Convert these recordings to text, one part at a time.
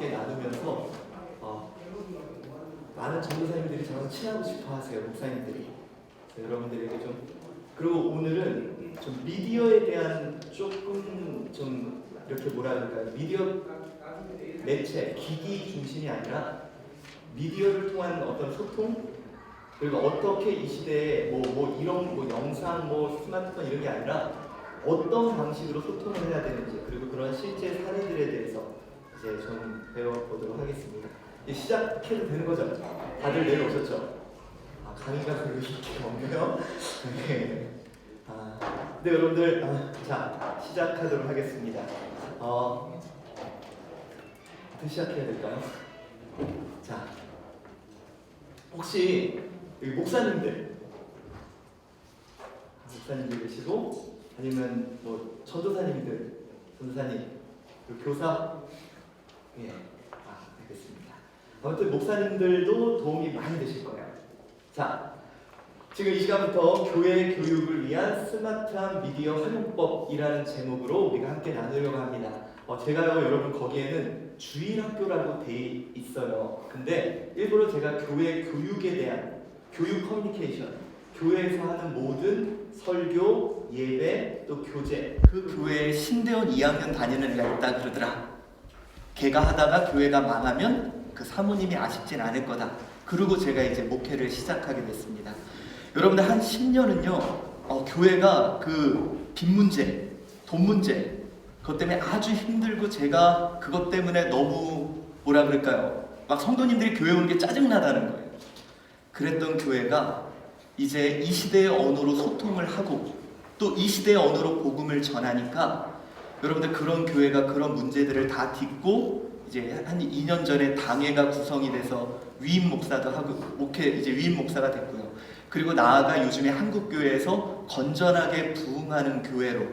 함께 나누면서 많은 전도사님들이 저랑 친하고 싶어 하세요. 목사님들이. 여러분들에게 좀, 그리고 오늘은 좀 미디어에 대한 조금 좀 이렇게 뭐라 그럴까요? 미디어 매체, 기기 중심이 아니라 미디어를 통한 어떤 소통, 그리고 어떻게 이 시대에 이런 영상, 스마트폰 이런 게 아니라 어떤 방식으로 소통을 해야 되는지, 그리고 그런 실제 사례들에 대해서 이제 좀 배워보도록 하겠습니다. 이제 시작해도 되는 거죠? 다들 내려오셨죠? 강의가 별로 인기가 없네요. 네. 네, 여러분들, 자, 시작하도록 하겠습니다. 어떻게 시작해야 될까요? 자, 혹시 여기 목사님들 계시고, 아니면 전도사님들, 전도사님, 교사, 예, 알겠습니다. 아무튼 목사님들도 도움이 많이 되실 거예요. 자, 지금 이 시간부터 교회 교육을 위한 스마트한 미디어 활용법이라는 제목으로 우리가 함께 나누려고 합니다. 제가요, 여러분 거기에는 주일학교라고 돼 있어요. 근데 일부러 제가 교회 교육에 대한 교육 커뮤니케이션, 교회에서 하는 모든 설교, 예배, 또 교재, 그 교회에 신대원 2학년 다니는 애가 있다 그러더라. 걔가 하다가 교회가 망하면 그 사모님이 아쉽진 않을 거다. 그리고 제가 이제 목회를 시작하게 됐습니다. 여러분들 한 10년은요, 교회가 그 빚 문제, 돈 문제, 그것 때문에 아주 힘들고, 제가 그것 때문에 너무 뭐라 그럴까요? 막 성도님들이 교회 오는 게 짜증나다는 거예요. 그랬던 교회가 이제 이 시대의 언어로 소통을 하고 또 이 시대의 언어로 복음을 전하니까, 여러분들 그런 교회가 그런 문제들을 다 딛고 이제 한 2년 전에 당회가 구성이 돼서 위임 목사도 하고 이제 위임 목사가 됐고요. 그리고 나아가 요즘에 한국 교회에서 건전하게 부흥하는 교회로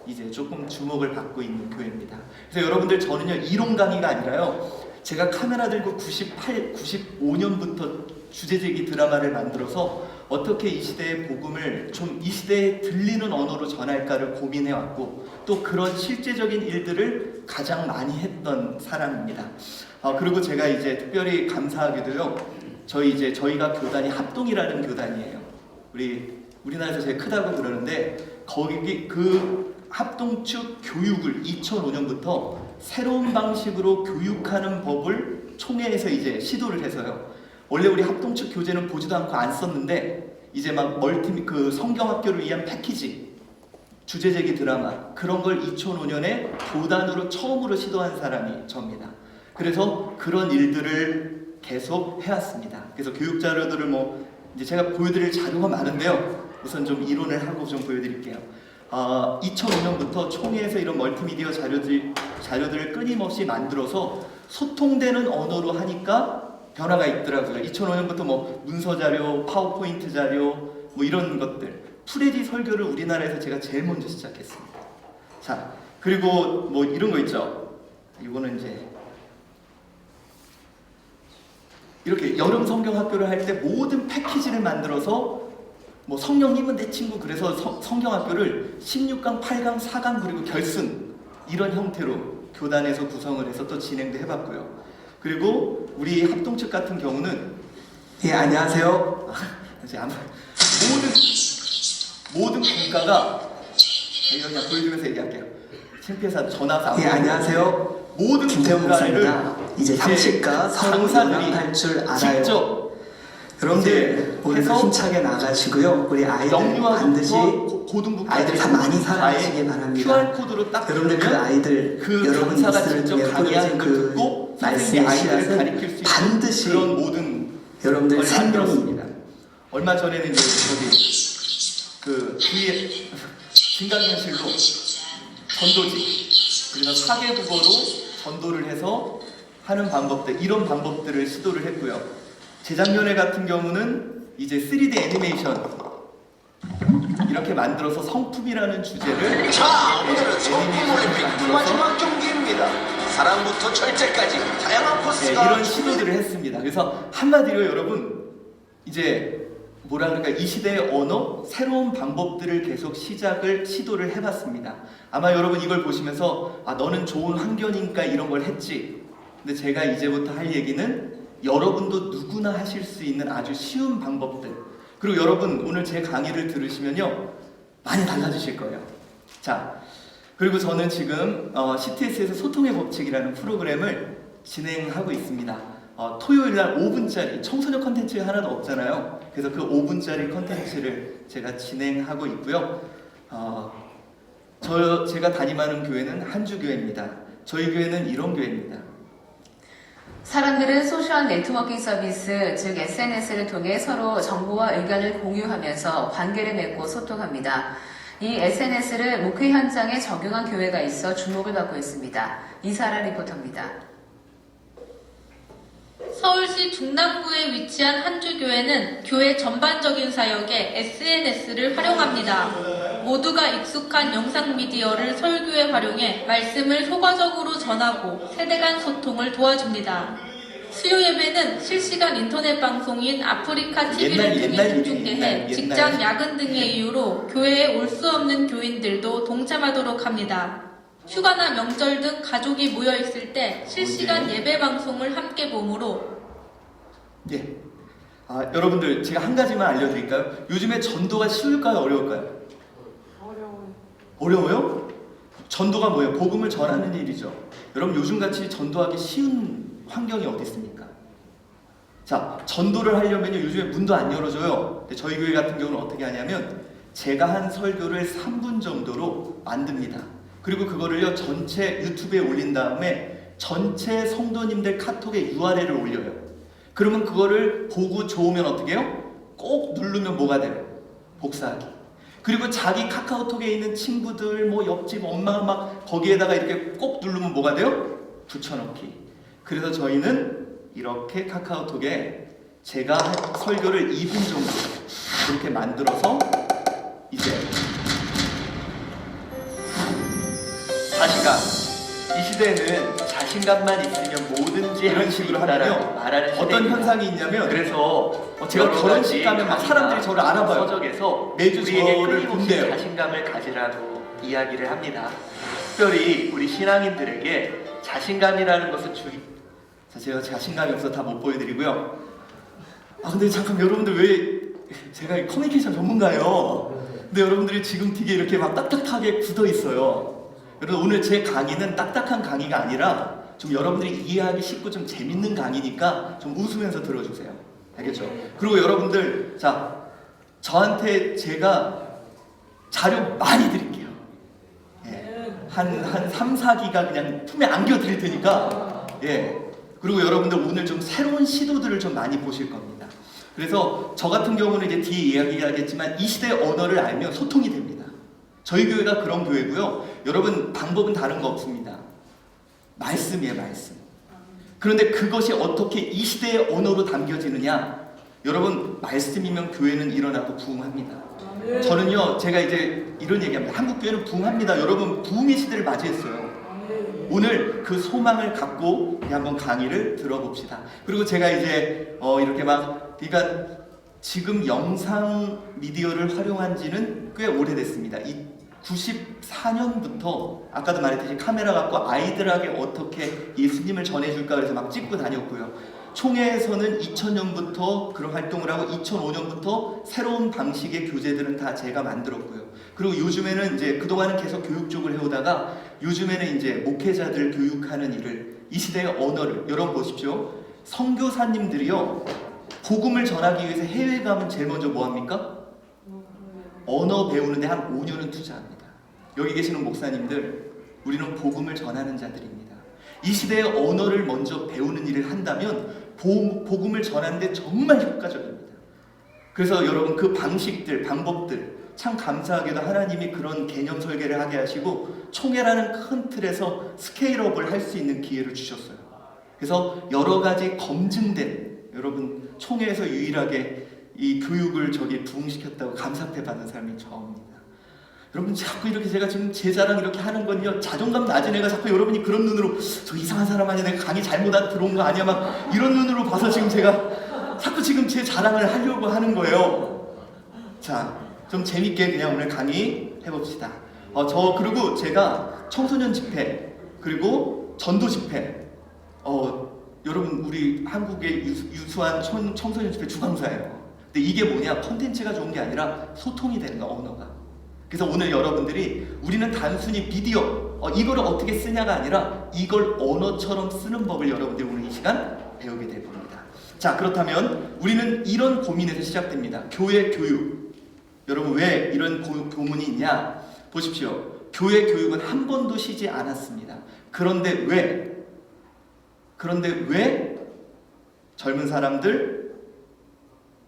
이제 조금 주목을 받고 있는 교회입니다. 그래서 여러분들, 저는요, 이론 강의가 아니라요, 제가 카메라 들고 95년부터 주제제기 드라마를 만들어서 어떻게 이 시대의 복음을 좀 이 시대에 들리는 언어로 전할까를 고민해왔고, 또 그런 실제적인 일들을 가장 많이 했던 사람입니다. 그리고 제가 이제 특별히 감사하게도요, 저희가 교단이 합동이라는 교단이에요. 우리나라에서 제일 크다고 그러는데, 거기 그 합동 측 교육을 2005년부터 새로운 방식으로 교육하는 법을 총회에서 이제 시도를 해서요. 원래 우리 합동 측 교재는 보지도 않고 안 썼는데, 이제 막 그 성경학교를 위한 패키지, 주제제기 드라마, 그런 걸 2005년에 교단으로 처음으로 시도한 사람이 저입니다. 그래서 그런 일들을 계속 해왔습니다. 그래서 교육 자료들을 이제 제가 보여드릴 자료가 많은데요, 우선 좀 이론을 하고 좀 보여드릴게요. 2005년부터 총회에서 이런 멀티미디어 자료들을 끊임없이 만들어서 소통되는 언어로 하니까 변화가 있더라고요. 2005년부터 문서 자료, 파워포인트 자료, 이런 것들, 프레디 설교를 우리나라에서 제가 제일 먼저 시작했습니다. 자, 그리고 이런 거 있죠. 이거는 이제 이렇게 여름 성경 학교를 할 때 모든 패키지를 만들어서 성령님은 내 친구, 그래서 성경 학교를 16강, 8강, 4강, 그리고 결승, 이런 형태로 교단에서 구성을 해서 또 진행도 해봤고요. 그리고 우리 합동 측 같은 경우는, 예, 안녕하세요. 모든 국가가, 이거 그냥 보여주면서 얘기할게요. 창피해서 전화서 예, 안녕하세요. 모든 김태훈 국가를 목사입니다. 이제 30가 서로 연합할 줄 알아요. 직접 여러분들 오늘도 힘차게 나가시고요. 우리 아이들 반드시 아이들 다 많이 사랑하시기 바랍니다. QR코드로 딱 여러분들 그 아이들 여러분 입술을 통해 뿌려진 그 말씀의 씨앗을 반드시 그런 모든 여러분들 생명이 얼마 전에는 이제 그 뒤에 진강현실로 전도지, 그래서 4개 국어로 전도를 해서 하는 방법들, 이런 방법들을 시도를 했고요. 재작년에 같은 경우는 이제 3D 애니메이션 이렇게 만들어서 성품이라는 주제를, 자, 오늘은 성품 올림픽 마지막 경기입니다. 사랑부터 절제까지 다양한 코스가 이런 시도들을 했습니다. 그래서 한마디로 여러분, 이제 이 시대의 언어, 새로운 방법들을 계속 시도를 해봤습니다. 아마 여러분 이걸 보시면서 너는 좋은 환경이니까 이런 걸 했지, 근데 제가 이제부터 할 얘기는 여러분도 누구나 하실 수 있는 아주 쉬운 방법들. 그리고 여러분 오늘 제 강의를 들으시면요 많이 달라지실 거예요. 자, 그리고 저는 지금 CTS에서 소통의 법칙이라는 프로그램을 진행하고 있습니다. 토요일날 5분짜리 청소년 컨텐츠가 하나도 없잖아요. 그래서 그 5분짜리 컨텐츠를 제가 진행하고 있고요. 제가 담임하는 교회는 한주교회입니다. 저희 교회는 이런 교회입니다. 사람들은 소셜 네트워킹 서비스, 즉 SNS를 통해 서로 정보와 의견을 공유하면서 관계를 맺고 소통합니다. 이 SNS를 목회 현장에 적용한 교회가 있어 주목을 받고 있습니다. 이사라 리포터입니다. 서울시 중랑구에 위치한 한주교회는 교회 전반적인 사역에 SNS를 활용합니다. 모두가 익숙한 영상 미디어를 설교에 활용해 말씀을 효과적으로 전하고 세대 간 소통을 도와줍니다. 수요 예배는 실시간 인터넷 방송인 아프리카 TV를 통해 생중계해 직장, 야근 등의 이유로 교회에 올 수 없는 교인들도 동참하도록 합니다. 휴가나 명절 등 가족이 모여 있을 때 실시간 예배 방송을 함께 보므로 예. 여러분들 제가 한 가지만 알려드릴까요? 요즘에 전도가 쉬울까요? 어려울까요? 어려워요? 전도가 뭐예요? 복음을 전하는 일이죠. 여러분 요즘같이 전도하기 쉬운 환경이 어디 있습니까? 자, 전도를 하려면 요즘에 문도 안 열어줘요. 근데 저희 교회 같은 경우는 어떻게 하냐면 제가 한 설교를 3분 정도로 만듭니다. 그리고 그거를요 전체 유튜브에 올린 다음에 전체 성도님들 카톡에 URL을 올려요. 그러면 그거를 보고 좋으면 어떻게 해요? 꼭 누르면 뭐가 돼요? 복사하기. 그리고 자기 카카오톡에 있는 친구들, 뭐 옆집 엄마 막 거기에다가 이렇게 꼭 누르면 뭐가 돼요? 붙여넣기. 그래서 저희는 이렇게 카카오톡에 제가 한 설교를 2분 정도 이렇게 만들어서 이제 자신감. 이 시대는 자신감만 있으면 뭐든지 이런 식으로 하면 말하는 어떤 현상이 있냐면 그래서 제가 결혼식 가면 막 사람들이 저를 알아봐요. 서적에서 매주 우리에게 저를 끊임없이 본대요. 자신감을 가지라고 이야기를 합니다. 특별히 우리 신앙인들에게 자신감이라는 것을 제가 자신감이 없어서 다 못 보여드리고요. 근데 잠깐 여러분들 왜 제가 커뮤니케이션 전문가예요. 근데 여러분들이 지금 되게 이렇게 막 딱딱하게 굳어 있어요. 여러분 오늘 제 강의는 딱딱한 강의가 아니라 좀 여러분들이 이해하기 쉽고 좀 재밌는 강의니까 좀 웃으면서 들어주세요. 알겠죠? 그리고 여러분들 저한테 제가 자료 많이 드릴게요. 예. 한 3, 4기가 그냥 품에 안겨 드릴 테니까 예. 그리고 여러분들 오늘 좀 새로운 시도들을 좀 많이 보실 겁니다. 그래서 저 같은 경우는 이제 뒤에 이야기하겠지만 이 시대의 언어를 알면 소통이 됩니다. 저희 교회가 그런 교회고요. 여러분 방법은 다른 거 없습니다. 말씀이에요, 말씀. 그런데 그것이 어떻게 이 시대의 언어로 담겨지느냐? 여러분 말씀이면 교회는 일어나고 부흥합니다. 저는요 제가 이제 이런 얘기합니다. 한국 교회는 부흥합니다. 여러분 부흥의 시대를 맞이했어요. 오늘 그 소망을 갖고 한번 강의를 들어봅시다. 그리고 제가 이제 이렇게 그러니까 지금 영상 미디어를 활용한 지는 꽤 오래됐습니다. 94년부터 아까도 말했듯이 카메라 갖고 아이들에게 어떻게 예수님을 전해줄까 그래서 막 찍고 다녔고요. 총회에서는 2000년부터 그런 활동을 하고 2005년부터 새로운 방식의 교재들은 다 제가 만들었고요. 그리고 요즘에는 이제 그동안은 계속 교육 쪽을 해오다가 요즘에는 이제 목회자들 교육하는 일을 이 시대의 언어를 여러분 보십시오. 선교사님들이요 복음을 전하기 위해서 해외 가면 제일 먼저 뭐 합니까? 언어 배우는데 한 5년은 투자합니다. 여기 계시는 목사님들 우리는 복음을 전하는 자들입니다. 이 시대의 언어를 먼저 배우는 일을 한다면 복음을 전하는데 정말 효과적입니다. 그래서 여러분 그 방식들, 방법들 참 감사하게도 하나님이 그런 개념 설계를 하게 하시고 총회라는 큰 틀에서 스케일업을 할 수 있는 기회를 주셨어요. 그래서 여러 가지 검증된 여러분 총회에서 유일하게 이 교육을 부흥시켰다고 감사패 받은 사람이 저입니다. 여러분 자꾸 이렇게 제가 지금 제 자랑 이렇게 하는 건요 자존감 낮은 애가 자꾸 여러분이 그런 눈으로 저 이상한 사람 아니야 내가 강의 잘못 들어온 거 아니야 막 이런 눈으로 봐서 지금 제가 자꾸 지금 제 자랑을 하려고 하는 거예요. 자, 좀 재밌게 그냥 오늘 강의 해봅시다. 그리고 제가 청소년 집회 그리고 전도 집회 여러분 우리 한국의 유수한 청소년 집회 주강사예요. 근데 이게 뭐냐? 컨텐츠가 좋은 게 아니라 소통이 되는 거야, 언어가. 그래서 오늘 여러분들이 우리는 단순히 비디오 이거를 어떻게 쓰냐가 아니라 이걸 언어처럼 쓰는 법을 여러분들이 오늘 이 시간 배우게 될 겁니다. 자, 그렇다면 우리는 이런 고민에서 시작됩니다. 교회 교육. 여러분 왜 이런 고문이 있냐? 보십시오. 교회 교육은 한 번도 쉬지 않았습니다. 그런데 왜 젊은 사람들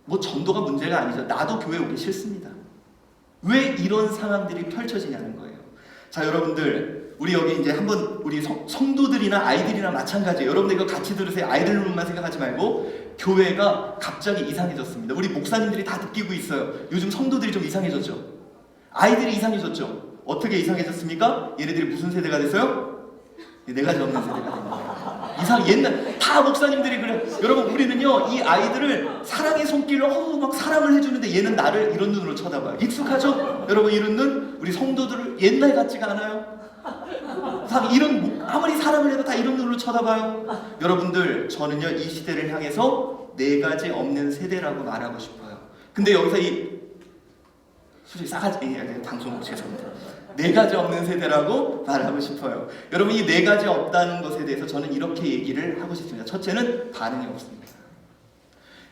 뭐 전도가 문제가 아니죠. 나도 교회 오기 싫습니다. 왜 이런 상황들이 펼쳐지냐는 거예요. 자, 여러분들 우리 여기 이제 한번 우리 성도들이나 아이들이나 마찬가지예요. 여러분들 이거 같이 들으세요. 아이들만 생각하지 말고 교회가 갑자기 이상해졌습니다. 우리 목사님들이 다 느끼고 있어요. 요즘 성도들이 좀 이상해졌죠. 아이들이 이상해졌죠. 어떻게 이상해졌습니까? 얘네들이 무슨 세대가 됐어요? 네 가지 없는 세대가 됩니다. 옛날 다 목사님들이 그래. 여러분 우리는요 이 아이들을 사랑의 손길로 막 사랑을 해주는데 얘는 나를 이런 눈으로 쳐다봐요. 익숙하죠? 여러분 이런 눈 우리 성도들을 옛날 같지가 않아요. 아무리 사랑을 해도 다 이런 눈으로 쳐다봐요. 여러분들 저는요 이 시대를 향해서 네 가지 없는 세대라고 말하고 싶어요. 근데 여기서 솔직히 싸가지 방송 죄송합니다. 네 가지 없는 세대라고 말하고 싶어요. 여러분 이 네 가지 없다는 것에 대해서 저는 이렇게 얘기를 하고 싶습니다. 첫째는 반응이 없습니다.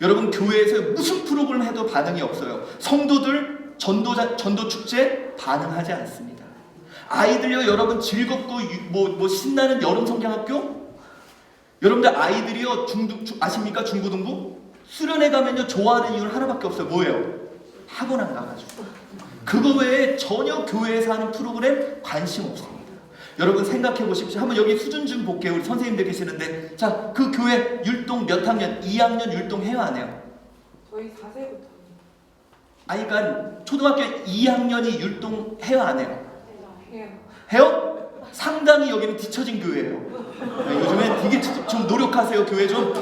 여러분 교회에서 무슨 프로그램 해도 반응이 없어요. 성도들 전도 축제 반응하지 않습니다. 아이들요 여러분 즐겁고 뭐 신나는 여름 성경학교 여러분들 아이들이요 아십니까? 중고등부 수련회 가면요 좋아하는 이유는 하나밖에 없어요. 뭐예요? 학원 안 가가지고. 그거 외에 전혀 교회에서 하는 프로그램 관심 없습니다. 여러분 생각해 보십시오. 한번 여기 수준 좀 볼게요. 우리 선생님들 계시는데 자, 그 교회 율동 몇 학년? 2학년 율동 해요 안 해요? 저희 4세부터 아니 그러니까 초등학교 2학년이 율동 해요 안 해요? 해요. 해요? 상당히 여기는 뒤처진 교회예요. 요즘엔 되게 좀 노력하세요. 교회 좀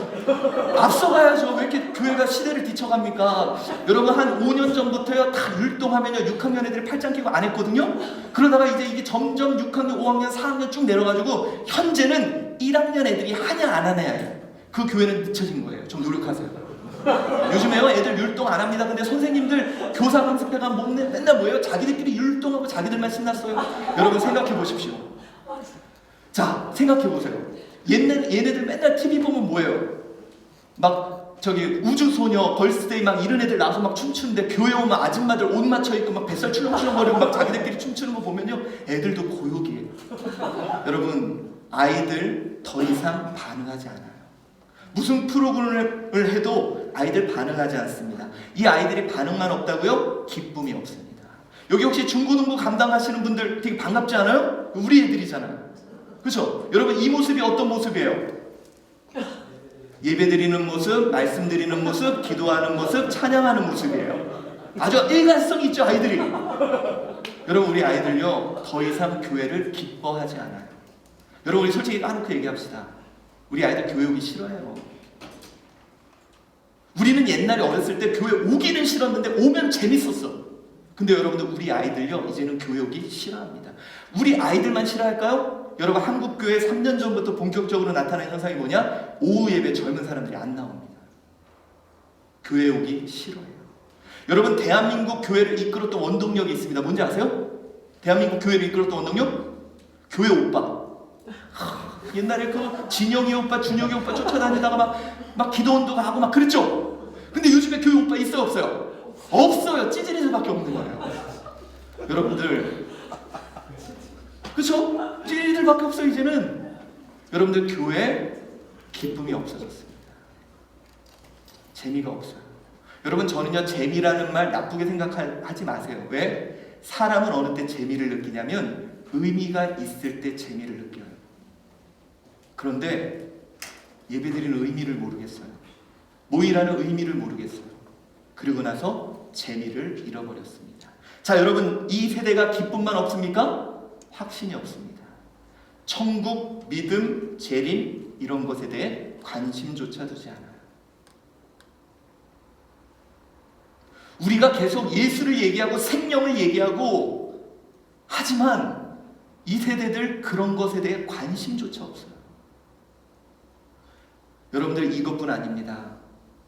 앞서가야죠. 왜 이렇게 교회가 시대를 뒤쳐갑니까? 여러분 한 5년 전부터요 다 율동하면요 6학년 애들이 팔짱 끼고 안 했거든요. 그러다가 이제 이게 점점 6학년, 5학년, 4학년 쭉 내려가지고 현재는 1학년 애들이 하냐 안 하냐예요. 그 교회는 뒤처진 거예요. 좀 노력하세요. 요즘에요 애들 율동 안 합니다. 근데 선생님들 교사 강습회가 맨날 뭐예요? 자기들끼리 율동하고 자기들만 신났어요. 여러분 생각해 보십시오. 자, 생각해 보세요. 얘네들 맨날 TV 보면 뭐예요? 막 저기 우주소녀, 걸스데이 막 이런 애들 나와서 막 춤추는데 교회 오면 아줌마들 옷 맞춰 입고 막 뱃살 출렁출렁거리고 막 자기들끼리 춤추는 거 보면요 애들도 고역이에요. 여러분 아이들 더 이상 반응하지 않아요. 무슨 프로그램을 해도 아이들 반응하지 않습니다. 이 아이들이 반응만 없다고요? 기쁨이 없습니다. 여기 혹시 중고등부 감당하시는 분들 되게 반갑지 않아요? 우리 애들이잖아요. 그렇죠? 여러분 이 모습이 어떤 모습이에요? 예배드리는 모습, 말씀드리는 모습, 기도하는 모습, 찬양하는 모습이에요. 아주 일관성이 있죠 아이들이. 여러분 우리 아이들요 더 이상 교회를 기뻐하지 않아요. 여러분 우리 솔직히 까놓고 얘기합시다. 우리 아이들 교회 오기 싫어해요. 우리는 옛날에 어렸을 때 교회 오기는 싫었는데 오면 재밌었어. 근데 여러분들 우리 아이들요 이제는 교회 오기 싫어합니다. 우리 아이들만 싫어할까요? 여러분 한국교회 3년 전부터 본격적으로 나타난 현상이 뭐냐? 오후 예배 젊은 사람들이 안 나옵니다. 교회 오기 싫어해요. 여러분 대한민국 교회를 이끌었던 원동력이 있습니다. 뭔지 아세요? 대한민국 교회를 이끌었던 원동력? 교회 오빠. 옛날에 그 진영이 오빠, 준혁이 오빠 쫓아다니다가 막 기도원도 하고 막 그랬죠? 근데 요즘에 교회 오빠 있어요 없어요? 없어요. 찌질이들밖에 없는 거예요. 여러분들 그렇죠? 찌질이들밖에 없어요 이제는. 여러분들 교회 기쁨이 없어졌습니다. 재미가 없어요. 여러분 저는요 재미라는 말 나쁘게 생각하지 마세요. 왜? 사람은 어느 때 재미를 느끼냐면 의미가 있을 때 재미를 느껴요. 그런데 예배드리는 의미를 모르겠어요. 모이라는 의미를 모르겠어요. 그리고 나서 재미를 잃어버렸습니다. 자 여러분 이 세대가 기쁨만 없습니까? 확신이 없습니다. 천국, 믿음, 재림 이런 것에 대해 관심조차 두지 않아요. 우리가 계속 예수를 얘기하고 생명을 얘기하고 하지만 이 세대들 그런 것에 대해 관심조차 없어요. 여러분들 이것뿐 아닙니다.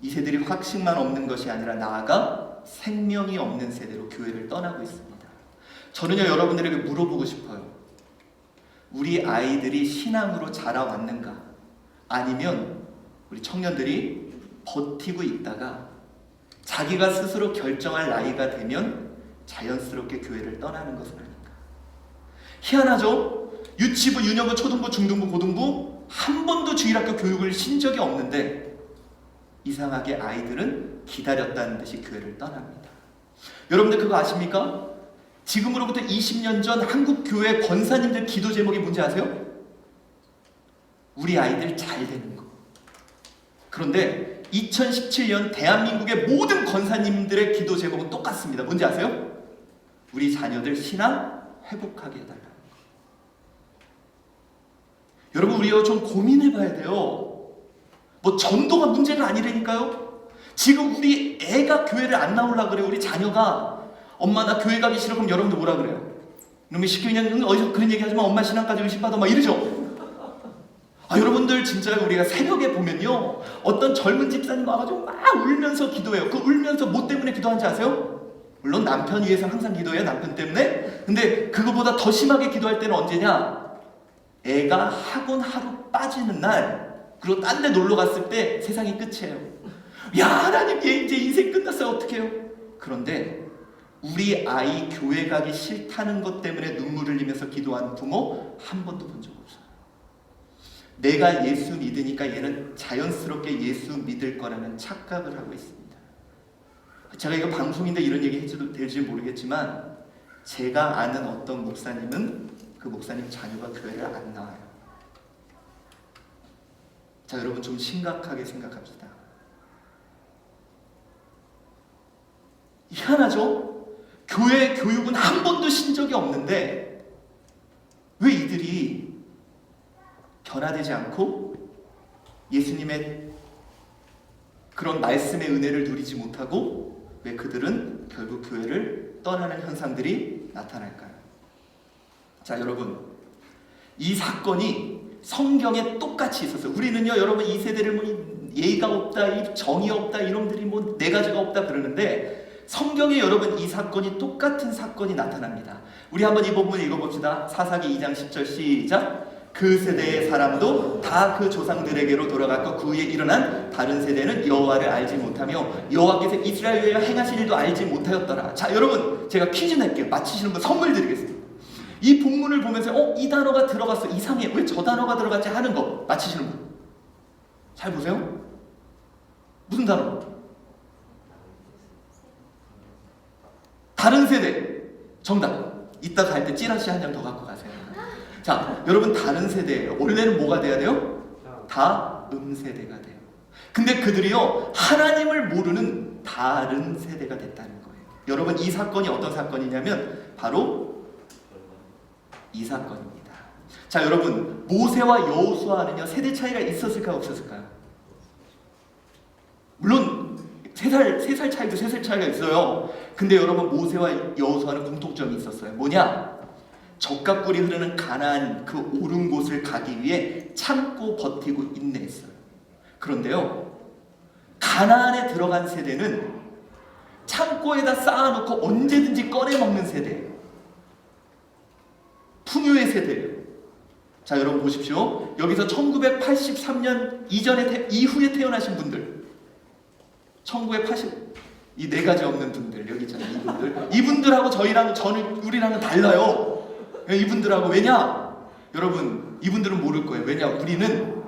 이 세대들이 확신만 없는 것이 아니라 나아가 생명이 없는 세대로 교회를 떠나고 있습니다. 저는요, 여러분들에게 물어보고 싶어요. 우리 아이들이 신앙으로 자라왔는가? 아니면 우리 청년들이 버티고 있다가 자기가 스스로 결정할 나이가 되면 자연스럽게 교회를 떠나는 것은 아닌가? 희한하죠? 유치부, 유년부, 초등부, 중등부, 고등부 한 번도 주일학교 교육을 신 적이 없는데 이상하게 아이들은 기다렸다는 듯이 교회를 떠납니다. 여러분들 그거 아십니까? 지금으로부터 20년 전 한국 교회 권사님들 기도 제목이 뭔지 아세요? 우리 아이들 잘 되는 거. 그런데 2017년 대한민국의 모든 권사님들의 기도 제목은 똑같습니다. 뭔지 아세요? 우리 자녀들 신앙 회복하게 해달라는 거. 여러분, 우리가 좀 고민해봐야 돼요. 뭐 전도가 문제가 아니라니까요. 지금 우리 애가 교회를 안 나오려고 그래요. 우리 자녀가 엄마 나 교회 가기 싫어. 그럼 여러분들 뭐라 그래요? 놈이 시키면 어디서 그런 얘기 하지 마. 엄마 신앙까지 의심받아 막 이러죠. 여러분들 진짜 우리가 새벽에 보면요, 어떤 젊은 집사님 와가지고 막 울면서 기도해요. 그 울면서 뭐 때문에 기도하는지 아세요? 물론 남편 위해서 항상 기도해요. 남편 때문에. 근데 그거보다 더 심하게 기도할 때는 언제냐? 애가 학원 하루 빠지는 날, 그리고 딴 데 놀러 갔을 때 세상이 끝이에요. 야, 하나님 얘 이제 인생 끝났어요. 어떡해요? 그런데 우리 아이 교회 가기 싫다는 것 때문에 눈물을 흘리면서 기도하는 부모 한 번도 본 적 없어요. 내가 예수 믿으니까 얘는 자연스럽게 예수 믿을 거라는 착각을 하고 있습니다. 제가 이거 방송인데 이런 얘기 해도 될지 모르겠지만 제가 아는 어떤 목사님은 그 목사님 자녀가 교회를 안 나와요. 자, 여러분 좀 심각하게 생각합시다. 희한하죠? 교회 교육은 한 번도 신 적이 없는데 왜 이들이 변화되지 않고 예수님의 그런 말씀의 은혜를 누리지 못하고 왜 그들은 결국 교회를 떠나는 현상들이 나타날까요? 자, 여러분, 이 사건이 성경에 똑같이 있었어요. 우리는요, 여러분, 이 세대를 뭐 예의가 없다, 정이 없다, 이놈들이 뭐 네 가지가 없다 그러는데 성경에 여러분 이 사건이 똑같은 사건이 나타납니다. 우리 한번 이 본문 읽어봅시다. 사사기 2장 10절 시작. 그 세대의 사람도 다 그 조상들에게로 돌아갔고 그 후에 일어난 다른 세대는 여호와를 알지 못하며 여호와께서 이스라엘 위에 행하신 일도 알지 못하였더라. 자, 여러분, 제가 퀴즈 낼게요. 맞히시는 분 선물 드리겠습니다. 이 본문을 보면서 이 단어가 들어갔어, 이상해, 왜 저 단어가 들어갔지 하는 거 맞히시는 분 잘 보세요. 무슨 단어? 다른 세대. 정답. 이따 갈 때 찌라시 한 장 더 갖고 가세요. 자, 여러분, 다른 세대예요. 원래는 뭐가 돼야 돼요? 다음 세대가 돼요. 근데 그들이요, 하나님을 모르는 다른 세대가 됐다는 거예요. 여러분, 이 사건이 어떤 사건이냐면 바로 이 사건입니다. 자, 여러분, 모세와 여호수아는요 세대 차이가 있었을까요, 없었을까요? 물론 3살 차이도 3살 차이가 있어요. 근데 여러분, 모세와 여호수아는 공통점이 있었어요. 뭐냐? 젖과 꿀이 흐르는 가나안 그 오른 곳을 가기 위해 참고 버티고 인내했어요. 그런데요, 가나안에 들어간 세대는 창고에다 쌓아놓고 언제든지 꺼내 먹는 세대예요. 풍요의 세대예요. 자, 여러분 보십시오. 여기서 1983년 이후에 태어나신 분들, 1980 이 네 가지 없는 분들 여기 있잖아요. 이분들하고 우리랑은 달라요. 이분들하고. 왜냐? 여러분, 이분들은 모를 거예요. 왜냐? 우리는,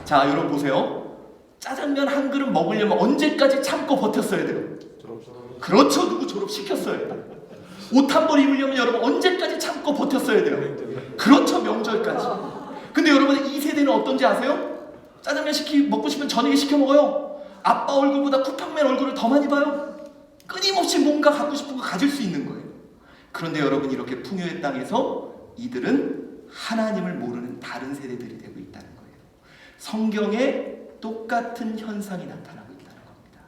자, 여러분 보세요. 짜장면 한 그릇 먹으려면 언제까지 참고 버텼어야 돼요? 그렇죠. 누구 졸업시켰어야 돼요. 옷 한 벌 입으려면 여러분 언제까지 참고 버텼어야 돼요? 그렇죠. 명절까지. 근데 여러분, 이 세대는 어떤지 아세요? 짜장면 먹고 싶으면 저녁에 시켜 먹어요. 아빠 얼굴보다 쿠팡맨 얼굴을 더 많이 봐요. 끊임없이 뭔가 갖고 싶은 거 가질 수 있는 거예요. 그런데 여러분, 이렇게 풍요의 땅에서 이들은 하나님을 모르는 다른 세대들이 되고 있다는 거예요. 성경에 똑같은 현상이 나타나고 있다는 겁니다.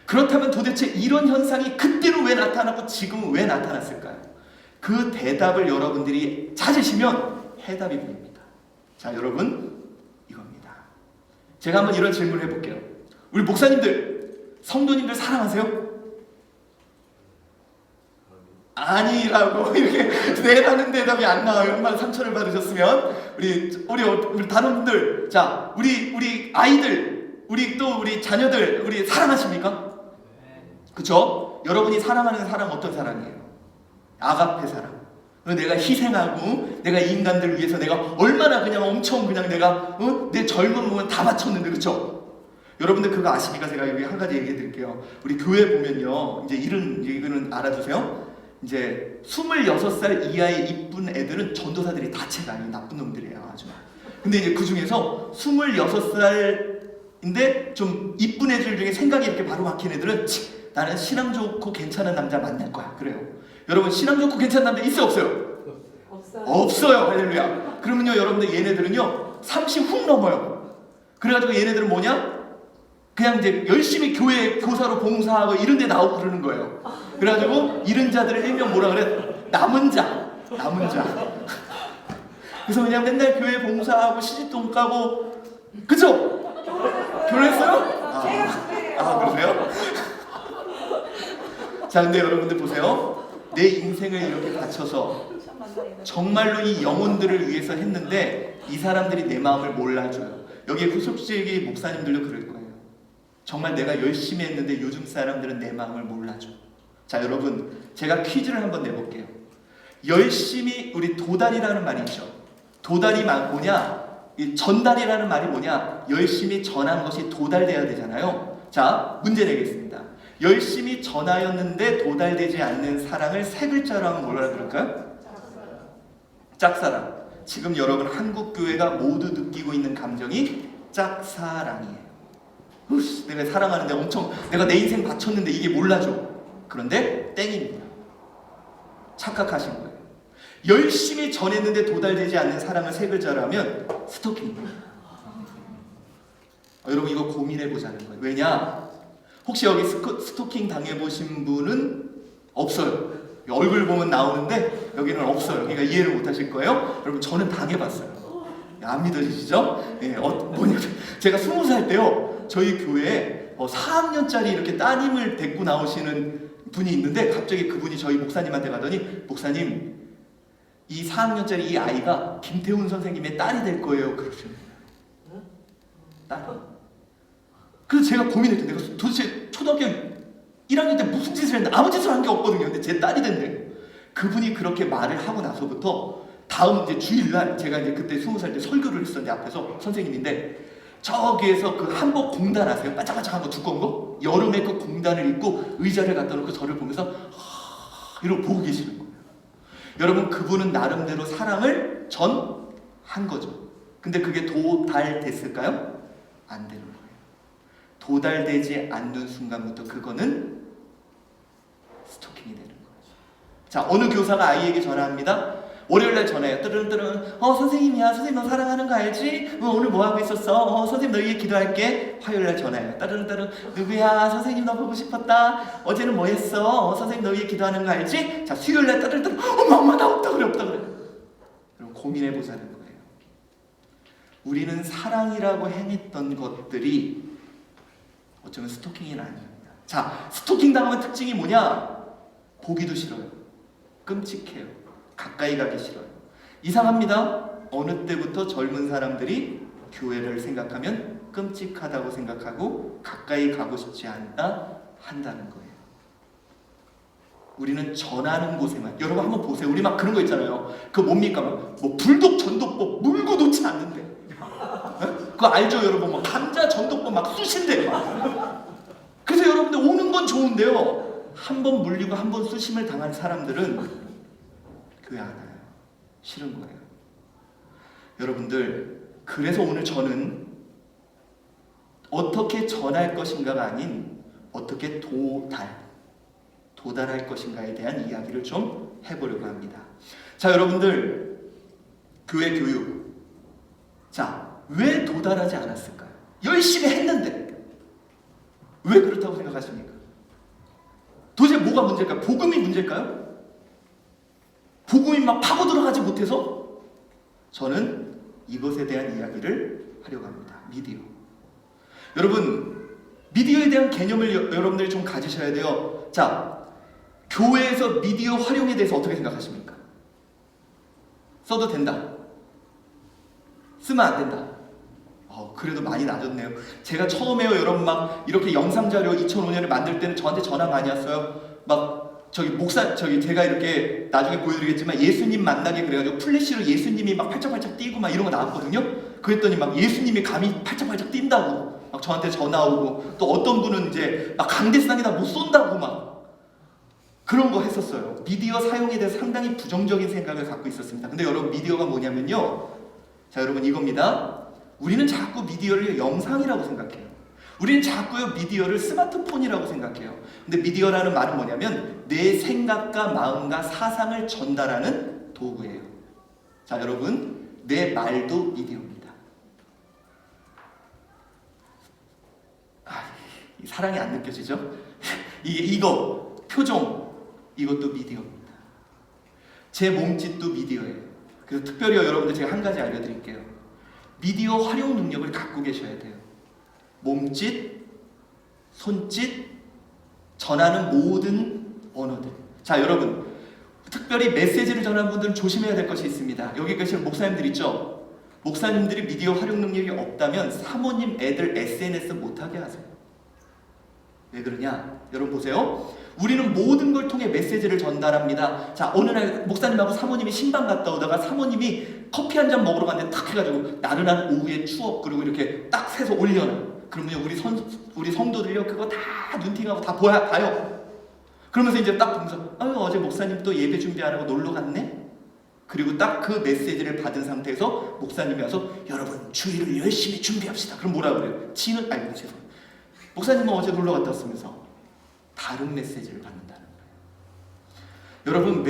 그렇다면 도대체 이런 현상이 그때는 왜 나타나고 지금은 왜 나타났을까요? 그 대답을 여러분들이 찾으시면 해답이 보입니다. 자, 여러분, 이겁니다. 제가 한번 이런 질문을 해볼게요. 우리 목사님들, 성도님들 사랑하세요? 아니라고 이렇게 내라는 대답이 안 나와요. 얼마나 상처를 받으셨으면. 우리 다른 분들, 자, 우리 아이들, 우리 자녀들, 우리 사랑하십니까? 그쵸? 여러분이 사랑하는 사랑 어떤 사랑이에요? 아가페 사랑. 내가 희생하고 내가 이 인간들을 위해서 내가 얼마나 그냥 엄청 그냥 내가 내 젊은 몸을 다 바쳤는데, 그쵸? 여러분들 그거 아십니까? 제가 여기 한 가지 얘기해 드릴게요. 우리 교회 보면요, 이제 이거는 알아두세요. 이제 26살 이하의 이쁜 애들은 전도사들이 다 채가 아니에요. 나쁜 놈들이에요, 아주. 근데 이제 그 중에서 26살인데 좀 이쁜 애들 중에 생각이 이렇게 바로 막힌 애들은 나는 신앙 좋고 괜찮은 남자 만날 거야. 그래요. 여러분, 신앙 좋고 괜찮은 남자 있어요, 없어요? 없어요. 없어요. 할렐루야. 그러면요, 여러분들 얘네들은요 30 훅 넘어요. 그래가지고 얘네들은 뭐냐? 그냥 이제 열심히 교회 교사로 봉사하고 이런 데 나오고 그러는 거예요. 그래가지고 이런 자들을 일명 뭐라 그래? 남은 자. 그래서 그냥 맨날 교회 봉사하고 시집돈 까고, 그쵸? 결혼했어요? 그러세요? 자, 근데 여러분들 보세요. 내 인생을 이렇게 바쳐서 정말로 이 영혼들을 위해서 했는데 이 사람들이 내 마음을 몰라줘요. 여기 후속지기 목사님들도 그럴 거예요. 정말 내가 열심히 했는데 요즘 사람들은 내 마음을 몰라줘. 자, 여러분, 제가 퀴즈를 한번 내볼게요. 열심히, 우리 도달이라는 말이 있죠. 도달이 뭐냐? 이 전달이라는 말이 뭐냐? 열심히 전한 것이 도달돼야 되잖아요. 자, 문제 내겠습니다. 열심히 전하였는데 도달되지 않는 사랑을 세 글자로 하면 뭐라 그럴까요? 짝사랑. 지금 여러분 한국 교회가 모두 느끼고 있는 감정이 짝사랑이에요. 내가 사랑하는데 엄청 내가 내 인생 바쳤는데 이게 몰라줘. 그런데 땡입니다. 착각하신 거예요. 열심히 전했는데 도달되지 않는 사랑을 세 글자로 하면 스토킹입니다. 여러분, 이거 고민해 보자는 거예요. 왜냐? 혹시 여기 스토킹 당해보신 분은 없어요. 얼굴 보면 나오는데 여기는 없어요. 그러니까 이해를 못 하실 거예요. 여러분, 저는 당해봤어요. 안 믿어지시죠? 예, 뭐냐면 제가 20살 때요, 저희 교회에 4학년짜리 이렇게 따님을 데리고 나오시는 분이 있는데 갑자기 그분이 저희 목사님한테 가더니, 목사님, 이 4학년짜리 이 아이가 김태훈 선생님의 딸이 될 거예요. 그러시는 거예요. 딸. 그래서 제가 고민했죠. 내가 도대체 초등학교 1학년 때 무슨 짓을 했나? 아무 짓을 한 게 없거든요. 근데 제 딸이 됐네요. 그분이 그렇게 말을 하고 나서부터 다음 이제 주일날, 제가 이제 그때 20살 때 설교를 했었는데 앞에서 선생님인데, 저기에서 그 한복 공단 아세요? 반짝반짝한 거 두꺼운 거? 여름에 그 공단을 입고 의자를 갖다 놓고 저를 보면서 이러고 보고 계시는 거예요. 여러분, 그분은 나름대로 사랑을 전한 거죠. 근데 그게 도달됐을까요? 안 되는 거예요. 도달되지 않는 순간부터 그거는 스토킹이 되는 거예요. 자, 어느 교사가 아이에게 전화합니다. 월요일날 전화해요. 뜨르릉뜨르릉. 선생님이야. 선생님 너 사랑하는 거 알지? 오늘 뭐 하고 있었어? 선생님 너 위해 기도할게. 화요일날 전화해요. 따르릉따르릉. 누구야? 선생님 너 보고 싶었다. 어제는 뭐 했어? 선생님 너 위해 기도하는 거 알지? 자, 수요일날 따르릉따르릉. 엄마 나 없다 그래. 그럼 고민해보자는 거예요. 우리는 사랑이라고 행했던 것들이 어쩌면 스토킹이 아닙니다. 자, 스토킹 당하면 특징이 뭐냐? 보기도 싫어요. 끔찍해요. 가까이 가기 싫어요. 이상합니다. 어느 때부터 젊은 사람들이 교회를 생각하면 끔찍하다고 생각하고 가까이 가고 싶지 않다 한다는 거예요. 우리는 전하는 곳에만, 여러분 한번 보세요. 우리 막 그런 거 있잖아요. 그 뭡니까? 뭐 불독 전도법 물고 놓지 않는데. 그거 알죠, 여러분? 뭐 감자 전도법 막 쑤신대. 그래서 여러분들 오는 건 좋은데요. 한 번 물리고 한 번 쑤심을 당한 사람들은 교회 안 와요. 싫은 거예요. 여러분들, 그래서 오늘 저는 어떻게 전할 것인가가 아닌 어떻게 도달할 것인가에 대한 이야기를 좀 해보려고 합니다. 자, 여러분들, 교회 교육. 자, 왜 도달하지 않았을까요? 열심히 했는데 왜 그렇다고 생각하십니까? 도대체 뭐가 문제일까요? 복음이 문제일까요? 복음이 막 파고 들어가지 못해서? 저는 이것에 대한 이야기를 하려고 합니다. 미디어. 여러분, 미디어에 대한 개념을 여러분들이 좀 가지셔야 돼요. 자, 교회에서 미디어 활용에 대해서 어떻게 생각하십니까? 써도 된다. 쓰면 안 된다. 그래도 많이 낮았네요. 제가 처음에요, 여러분 막 이렇게 영상 자료 2005년에 만들 때는 저한테 전화 많이 왔어요. 막 제가 이렇게 나중에 보여드리겠지만 예수님 만나게 그래가지고 플래시로 예수님이 막 팔짝팔짝 뛰고 막 이런 거 나왔거든요. 그랬더니 막 예수님이 감히 팔짝팔짝 뛴다고 막 저한테 전화 오고, 또 어떤 분은 이제 막 강대상에다 못 쏜다고 막 그런 거 했었어요. 미디어 사용에 대해서 상당히 부정적인 생각을 갖고 있었습니다. 근데 여러분, 미디어가 뭐냐면요, 자 여러분, 이겁니다. 우리는 자꾸 미디어를 영상이라고 생각해요. 우리는 자꾸요 미디어를 스마트폰이라고 생각해요. 근데 미디어라는 말은 뭐냐면 내 생각과 마음과 사상을 전달하는 도구예요. 자 여러분, 내 말도 미디어입니다. 사랑이 안 느껴지죠? 이거 표정, 이것도 미디어입니다. 제 몸짓도 미디어예요. 그래서 특별히 여러분들 제가 한 가지 알려드릴게요. 미디어 활용 능력을 갖고 계셔야 돼요. 몸짓, 손짓, 전하는 모든 언어들. 자 여러분, 특별히 메시지를 전하는 분들은 조심해야 될 것이 있습니다. 여기 계신 목사님들 있죠? 목사님들이 미디어 활용 능력이 없다면 사모님 애들 SNS 못하게 하세요. 왜 그러냐? 여러분 보세요. 우리는 모든 걸 통해 메시지를 전달합니다. 자, 어느 날 목사님하고 사모님이 신방 갔다 오다가 사모님이 커피 한 잔 먹으러 갔는데 탁 해가지고 나른한 오후의 추억, 그리고 이렇게 딱 세서 올려놔. 그러면 우리 성도들이요 그거 다 눈팅하고 다 봐요. 그러면서 이제 딱 보면서 어제 목사님 또 예배 준비 안 하고 놀러 갔네? 그리고 딱 그 메시지를 받은 상태에서 목사님이 와서 여러분 주일을 열심히 준비합시다. 그럼 뭐라 그래요? 죄송해요. 목사님은 어제 놀러 갔다 왔으면서 다른 메시지를 받는다는 거예요. 여러분,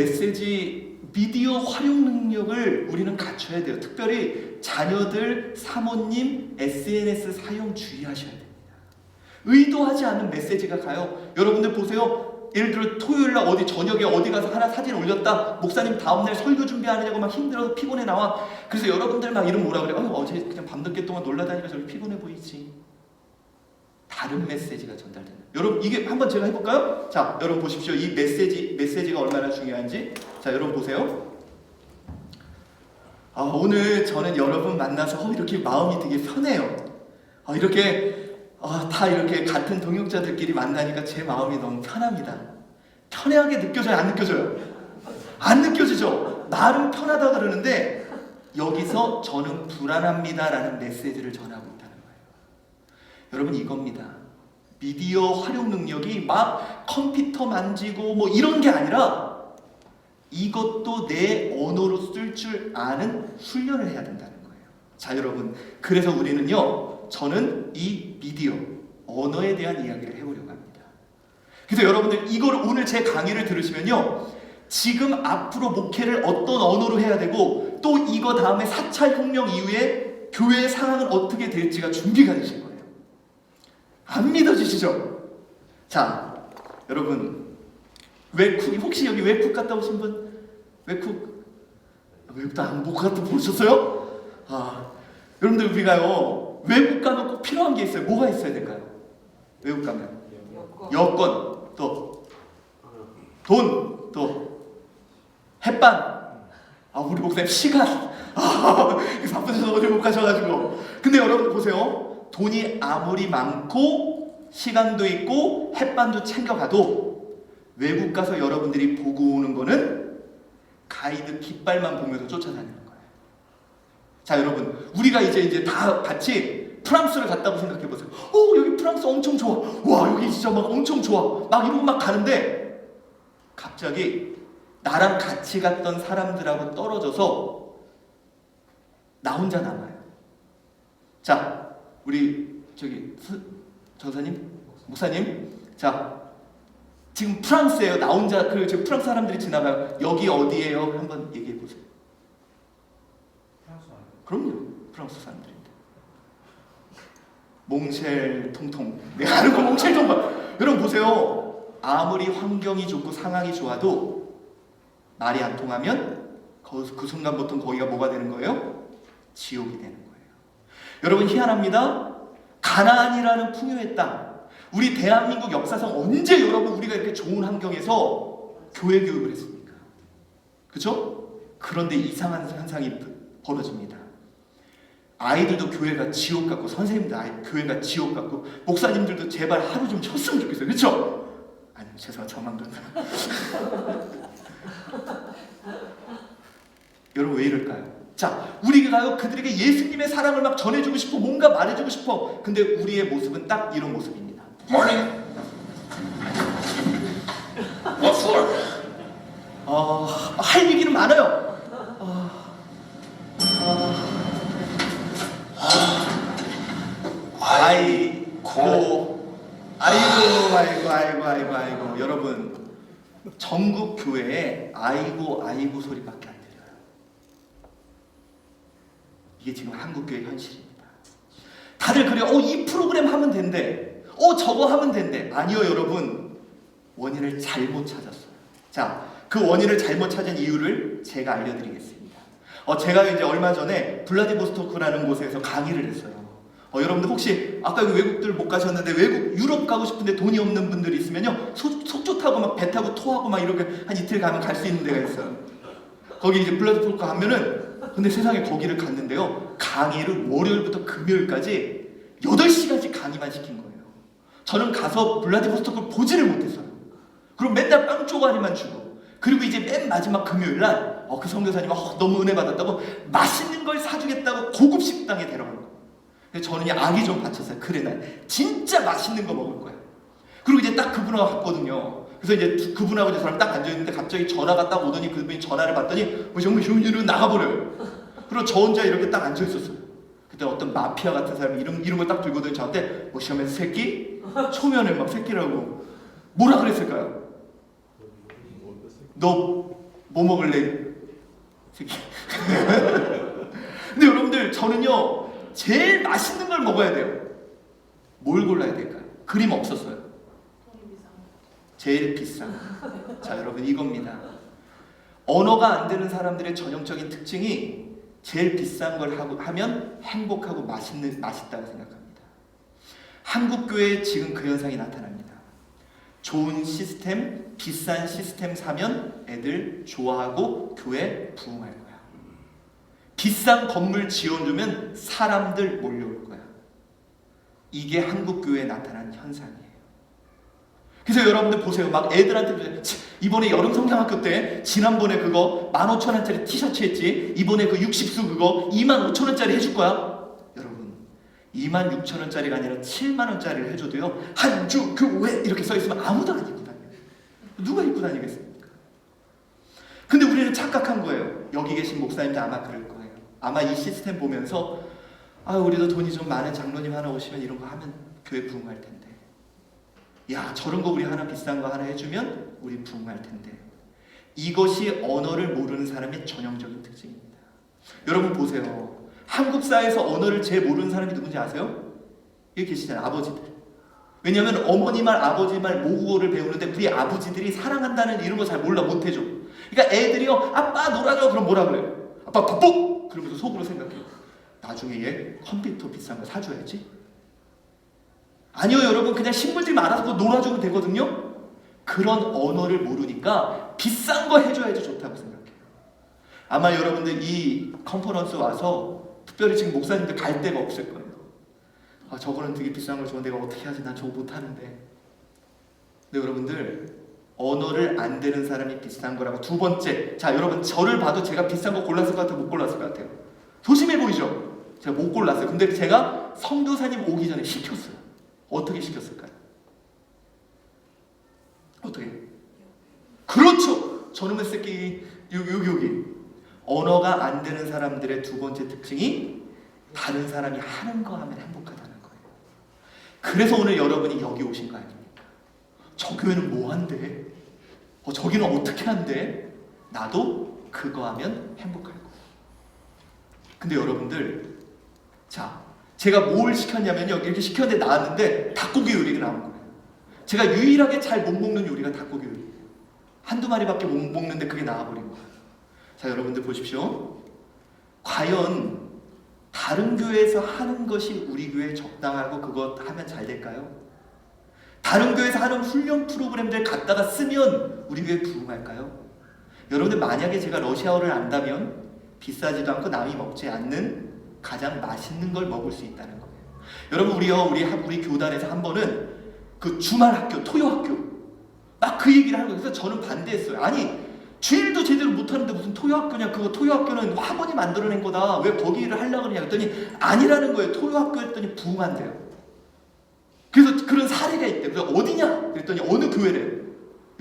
미디어 활용 능력을 우리는 갖춰야 돼요. 특별히 자녀들, 사모님, SNS 사용 주의하셔야 됩니다. 의도하지 않은 메시지가 가요. 여러분들 보세요. 예를 들어 토요일날 어디 저녁에 어디 가서 하나 사진 올렸다. 목사님 다음날 설교 준비하느냐고 막 힘들어서 피곤해 나와. 그래서 여러분들 막 이러면 뭐라 그래요? 어제 그냥 밤늦게 동안 놀라다니까 저기 피곤해 보이지. 다른 메시지가 전달되는. 여러분 이게 한번 제가 해볼까요? 자 여러분 보십시오. 이 메시지가 얼마나 중요한지. 자 여러분 보세요. 오늘 저는 여러분 만나서 이렇게 마음이 되게 편해요. 이렇게 다 이렇게 같은 동역자들끼리 만나니까 제 마음이 너무 편합니다. 편하게 느껴져요? 안 느껴져요? 안 느껴지죠? 나름 편하다 그러는데 여기서 저는 불안합니다라는 메시지를 전하고 있다는 거예요. 여러분 이겁니다. 미디어 활용 능력이 막 컴퓨터 만지고 뭐 이런 게 아니라 이것도 내 언어로 쓸 줄 아는 훈련을 해야 된다는 거예요. 자 여러분, 그래서 우리는요, 저는 이 미디어, 언어에 대한 이야기를 해보려고 합니다. 그래서 여러분들 이걸 오늘 제 강의를 들으시면요, 지금 앞으로 목회를 어떤 언어로 해야 되고 또 이거 다음에 4차 혁명 이후에 교회의 상황은 어떻게 될지가 준비가 되실 거예요. 안 믿어지시죠? 자 여러분, 외국, 혹시 여기 외국 갔다 오신 분? 외국도 못 갔다 보셨어요? 여러분들 우리가요 외국 가면 꼭 필요한 게 있어요. 뭐가 있어야 될까요? 외국 가면 여권, 또 돈, 또 햇반, 우리 목사님 시간, 바쁘셔서 어디 못 가셔가지고. 근데 여러분들 보세요. 돈이 아무리 많고 시간도 있고 햇반도 챙겨가도 외국 가서 여러분들이 보고 오는 거는 가이드 깃발만 보면서 쫓아다니는 거예요. 자 여러분, 우리가 이제 다 같이 프랑스를 갔다고 생각해 보세요. 여기 프랑스 엄청 좋아. 와 여기 진짜 막 엄청 좋아. 막 이러고 막 가는데 갑자기 나랑 같이 갔던 사람들하고 떨어져서 나 혼자 남아요. 자 우리 저기 전사님, 목사님, 자 지금 프랑스예요. 나 혼자 지금 프랑스 사람들이 지나가요. 여기 어디예요? 한번 얘기해 보세요. 그럼요, 프랑스 사람들인데. 몽쉘 통통. 내가 아는 거 몽쉘 통통. 여러분 보세요. 아무리 환경이 좋고 상황이 좋아도 말이 안 통하면 그 순간부터 거기가 뭐가 되는 거예요? 지옥이 되는 거예요. 여러분 희한합니다. 가나안이라는 풍요의 땅, 우리 대한민국 역사상 언제 여러분 우리가 이렇게 좋은 환경에서 교회 교육을 했습니까? 그죠? 그런데 이상한 현상이 벌어집니다. 아이들도 교회가 지옥 같고, 선생님도 교회가 지옥 같고, 목사님들도 제발 하루 좀 쉬었으면 좋겠어요. 그렇죠? 아니, 죄송합니다. 저만 그런다. 여러분 왜 이럴까요? 자, 우리가요 그들에게 예수님의 사랑을 막 전해주고 싶어, 뭔가 말해주고 싶어. 근데 우리의 모습은 딱 이런 모습입니다. Morning. What floor? 할 얘기는 많아요. 아이고. 여러분, 전국 교회에 아이고 소리밖에 안 들려요. 이게 지금 한국 교회 현실입니다. 다들 그래요. 이 프로그램 하면 된대. 저거 하면 된대. 아니요, 여러분. 원인을 잘못 찾았어요. 자, 그 원인을 잘못 찾은 이유를 제가 알려드리겠습니다. 제가 이제 얼마 전에 블라디보스토크라는 곳에서 강의를 했어요. 여러분들 혹시 아까 외국들 못 가셨는데 외국 유럽 가고 싶은데 돈이 없는 분들이 있으면요, 속초 타고 막 배 타고 토하고 막 이렇게 한 이틀 가면 갈 수 있는 데가 있어요. 거기 이제 블라디보스토크 가면은, 근데 세상에 거기를 갔는데요, 강의를 월요일부터 금요일까지 8시간씩 강의만 시킨 거예요. 저는 가서 블라디보스토크를 보지를 못했어요. 그럼 맨날 빵 쪼가리만 주고, 그리고 이제 맨 마지막 금요일날 그 선교사님이 너무 은혜 받았다고 맛있는 걸 사주겠다고 고급 식당에 데려간 거예요. 그래서 저는 악이 좀 받쳤어요. 그래, 난 진짜 맛있는 거 먹을 거야. 그리고 이제 딱 그분하고 갔거든요. 그래서 이제 그분하고 이제 저랑 딱 앉아있는데 갑자기 전화가 딱 오더니 그분이 전화를 받더니 정말 형님은 나가버려요. 그리고 저 혼자 이렇게 딱 앉아있었어요. 그때 어떤 마피아 같은 사람이 이런 걸 딱 들고더니 저한테 시험에서 새끼? 초면에 막 새끼라고 뭐라 그랬을까요? 너 뭐 먹을래? 새끼. 근데 여러분들, 저는요 제일 맛있는 걸 먹어야 돼요. 뭘 골라야 될까요? 그림 없었어요. 제일 비싼. 자, 여러분, 이겁니다. 언어가 안 되는 사람들의 전형적인 특징이 제일 비싼 걸 하면 행복하고 맛있다고 생각합니다. 한국 교회에 지금 그 현상이 나타납니다. 좋은 시스템, 비싼 시스템 사면 애들 좋아하고 교회 부흥할 거야. 비싼 건물 지어주면 사람들 몰려올 거야. 이게 한국 교회에 나타난 현상이에요. 그래서 여러분들 보세요. 막 애들한테 이번에 여름 성장학교 때 지난번에 그거 15,000원짜리 티셔츠 했지, 이번에 그 60수 그거 25,000원짜리 해줄 거야. 여러분, 26,000원짜리가 아니라 7만원짜리를 해줘도요, 한 주 교회 이렇게 써있으면 아무도 안 입고 다녀요. 누가 입고 다니겠습니까? 근데 우리는 착각한 거예요. 여기 계신 목사님도 아마 그럴 거예요. 아마 이 시스템 보면서 우리도 돈이 좀 많은 장로님 하나 오시면 이런 거 하면 교회 부흥할 텐데, 야, 저런 거 우리 하나 비싼 거 하나 해주면 우리 부흥할 텐데. 이것이 언어를 모르는 사람의 전형적인 특징입니다. 여러분 보세요. 한국 사회에서 언어를 제일 모르는 사람이 누군지 아세요? 여기 계시잖아요. 아버지들. 왜냐하면 어머니 말, 아버지 말, 모국어를 배우는데 우리 아버지들이 사랑한다는 이런 거 잘 몰라, 못해줘. 그러니까 애들이요, 아빠 놀아줘. 그럼 뭐라 그래요? 아빠 바빠! 그러면서 속으로 생각해요. 나중에 얘 컴퓨터 비싼 거 사줘야지. 아니요, 여러분, 그냥 신분증 알아서 놀아주면 되거든요. 그런 언어를 모르니까 비싼 거 해줘야지 좋다고 생각해요. 아마 여러분들 이 컨퍼런스 와서 특별히 지금 목사님들 갈 데가 없을 거예요. 저거는 되게 비싼 걸 줘. 내가 어떻게 하지? 난 저거 못하는데. 근데 여러분들, 언어를 안 되는 사람이 비싼 거라고. 두 번째, 자, 여러분, 저를 봐도 제가 비싼 거 골랐을 것 같아요? 못 골랐을 것 같아요? 소심해 보이죠? 제가 못 골랐어요. 근데 제가 성교사님 오기 전에 시켰어요. 어떻게 시켰을까요? 어떻게? 그렇죠! 저놈의 새끼, 여기. 언어가 안 되는 사람들의 두 번째 특징이 다른 사람이 하는 거 하면 행복하다는 거예요. 그래서 오늘 여러분이 여기 오신 거 아닙니까? 저 교회는 뭐 한대? 저기는 어떻게 한대? 나도 그거 하면 행복할 거예요. 근데 여러분들, 자, 제가 뭘 시켰냐면요, 이렇게 시켰는데 나왔는데 닭고기 요리가 나온 거예요. 제가 유일하게 잘 못 먹는 요리가 닭고기 요리예요. 한두 마리밖에 못 먹는데 그게 나와버린 거예요. 자, 여러분들 보십시오. 과연 다른 교회에서 하는 것이 우리 교회에 적당하고 그거 하면 잘 될까요? 다른 교회에서 하는 훈련 프로그램들 갖다가 쓰면 우리 교회 부흥할까요? 여러분들 만약에 제가 러시아어를 안다면 비싸지도 않고 남이 먹지 않는 가장 맛있는 걸 먹을 수 있다는 거예요. 여러분 우리 교단에서 한 번은 그 주말 학교, 토요 학교 막 그 얘기를 하는 거예요. 그래서 저는 반대했어요. 아니 주일도 제대로 못하는데 무슨 토요 학교냐? 그거 토요 학교는 학원이 만들어낸 거다. 왜 거기를 하려고 그러냐? 그랬더니 아니라는 거예요. 토요 학교 했더니 부흥한대요. 그래서 그런 사례가 있대요. 그래서 어디냐? 그랬더니 어느 교회래요.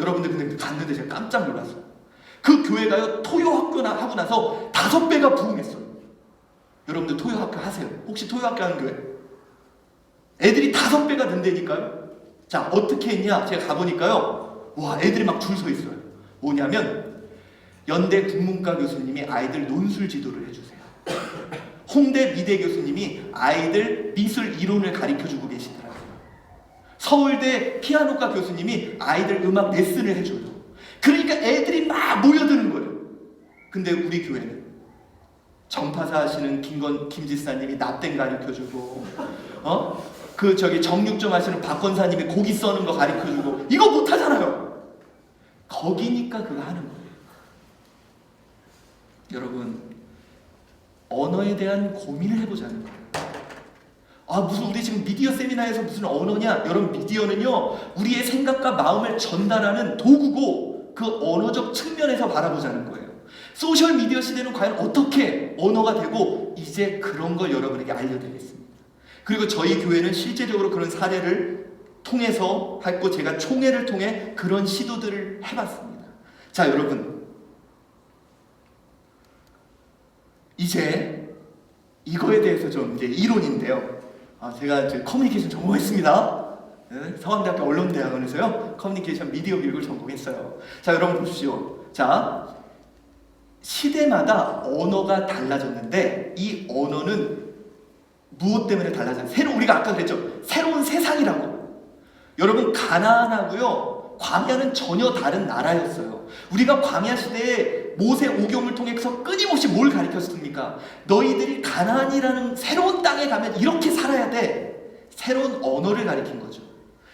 여러분들 근데 갔는데 제가 깜짝 놀랐어요. 그 교회가요 토요 학교나 하고 나서 5배가 부흥했어요. 여러분들 토요 학교 하세요. 혹시 토요 학교 하는 교회? 애들이 5배가 된다니까요. 자 어떻게 했냐? 제가 가보니까요. 와 애들이 막 줄 서 있어요. 뭐냐면 연대 국문과 교수님이 아이들 논술 지도를 해주세요. 홍대 미대 교수님이 아이들 미술 이론을 가르쳐주고 계시더라고요. 서울대 피아노과 교수님이 아이들 음악 레슨을 해줘요. 그러니까 애들이 막 모여드는 거예요. 근데 우리 교회는 전파사 하시는 김지사님이 납땜 가르쳐주고 정육점 하시는 박건사님이 고기 써는 거 가르쳐주고 이거 못하잖아요. 거기니까 그거 하는 거예요. 여러분 언어에 대한 고민을 해보자는 거예요. 무슨 우리 지금 미디어 세미나에서 무슨 언어냐? 여러분 미디어는요 우리의 생각과 마음을 전달하는 도구고 그 언어적 측면에서 바라보자는 거예요. 소셜 미디어 시대는 과연 어떻게 언어가 되고 이제 그런 걸 여러분에게 알려드리겠습니다. 그리고 저희 교회는 실제적으로 그런 사례를 통해서 했고 제가 총회를 통해 그런 시도들을 해봤습니다. 자 여러분 이제 이거에 대해서 좀 이제 이론인데요. 제가 이제 커뮤니케이션 전공했습니다. 네, 서강대학교 언론대학원에서요 커뮤니케이션 미디어 교육을 전공했어요. 자 여러분 보십시오. 자 시대마다 언어가 달라졌는데 이 언어는 무엇 때문에 달라져요? 우리가 아까 그랬죠. 새로운 세상이라고. 여러분 가나안하고요 광야는 전혀 다른 나라였어요. 우리가 광야 시대에 모세 오경을 통해서 끊임없이 뭘 가르쳤습니까? 너희들이 가나안이라는 새로운 땅에 가면 이렇게 살아야 돼. 새로운 언어를 가르친 거죠.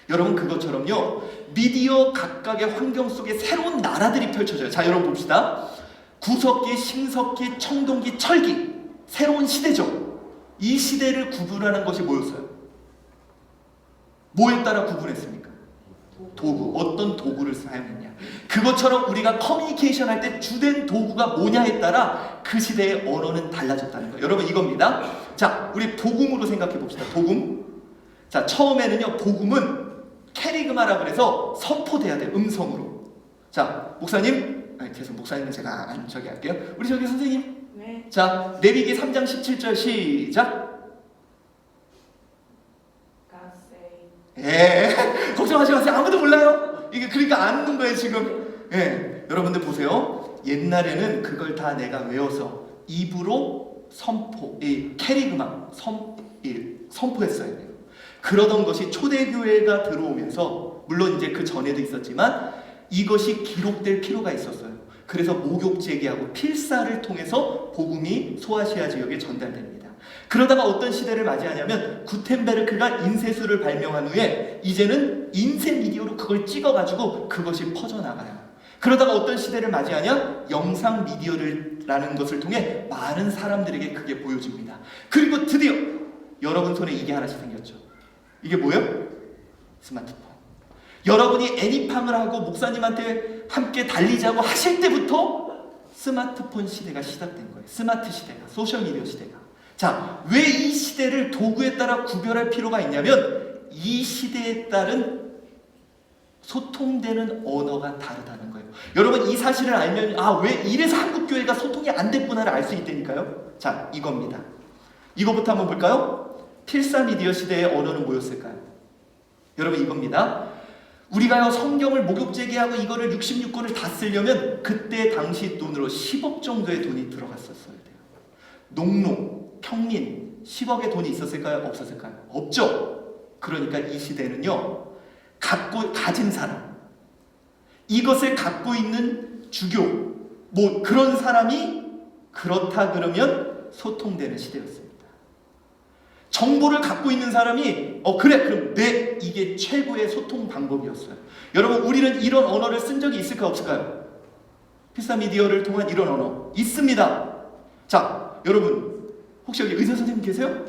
여러분 그것처럼요 미디어 각각의 환경 속에 새로운 나라들이 펼쳐져요. 자 여러분 봅시다. 구석기, 신석기, 청동기, 철기 새로운 시대죠. 이 시대를 구분하는 것이 뭐였어요? 뭐에 따라 구분했습니까? 도구. 어떤 도구를 사용했냐. 그것처럼 우리가 커뮤니케이션 할 때 주된 도구가 뭐냐에 따라 그 시대의 언어는 달라졌다는 거예요. 여러분 이겁니다. 자 우리 복음으로 생각해 봅시다. 복음. 자 처음에는요 복음은 캐리그마라 그래서 선포돼야 돼요. 음성으로. 자 목사님 목사님은 제가 안 할게요. 우리 선생님. 네. 자 레위기 3장 17절 시작. 걱정하지 마세요. 아무도 몰라요. 이게 그러니까 아는 거예요 지금. 여러분들 보세요. 옛날에는 그걸 다 내가 외워서 입으로 캐리그마 선포했어야 돼요. 그러던 것이 초대교회가 들어오면서 물론 이제 그 전에도 있었지만 이것이 기록될 필요가 있었어요. 그래서 목욕제기하고 필사를 통해서 복음이 소아시아 지역에 전달됩니다. 그러다가 어떤 시대를 맞이하냐면 구텐베르크가 인쇄술을 발명한 후에 이제는 인쇄 미디어로 그걸 찍어가지고 그것이 퍼져나가요. 그러다가 어떤 시대를 맞이하냐? 영상 미디어라는 것을 통해 많은 사람들에게 그게 보여집니다. 그리고 드디어 여러분 손에 이게 하나씩 생겼죠. 이게 뭐예요? 스마트폰. 여러분이 애니팡을 하고 목사님한테 함께 달리자고 하실 때부터 스마트폰 시대가 시작된 거예요. 스마트 시대가, 소셜미디어 시대가. 자, 왜 이 시대를 도구에 따라 구별할 필요가 있냐면 이 시대에 따른 소통되는 언어가 다르다는 거예요. 여러분 이 사실을 알면 왜 이래서 한국교회가 소통이 안 됐구나를 알 수 있다니까요. 자, 이겁니다. 이거부터 한번 볼까요? 필사미디어 시대의 언어는 뭐였을까요? 여러분 이겁니다. 우리가요 성경을 목욕제기하고 이거를 66권을 다 쓰려면 그때 당시 돈으로 10억 정도의 돈이 들어갔었어야 돼요. 농농, 평민 10억의 돈이 있었을까요? 없었을까요? 없죠. 그러니까 이 시대는요 가진 사람, 이것을 갖고 있는 주교 그런 사람이 그렇다 그러면 소통되는 시대였습니다. 정보를 갖고 있는 사람이 그래 그럼 이게 최고의 소통 방법이었어요. 여러분 우리는 이런 언어를 쓴 적이 있을까 없을까요? 필사미디어를 통한 이런 언어 있습니다. 자 여러분 혹시 여기 의사 선생님 계세요?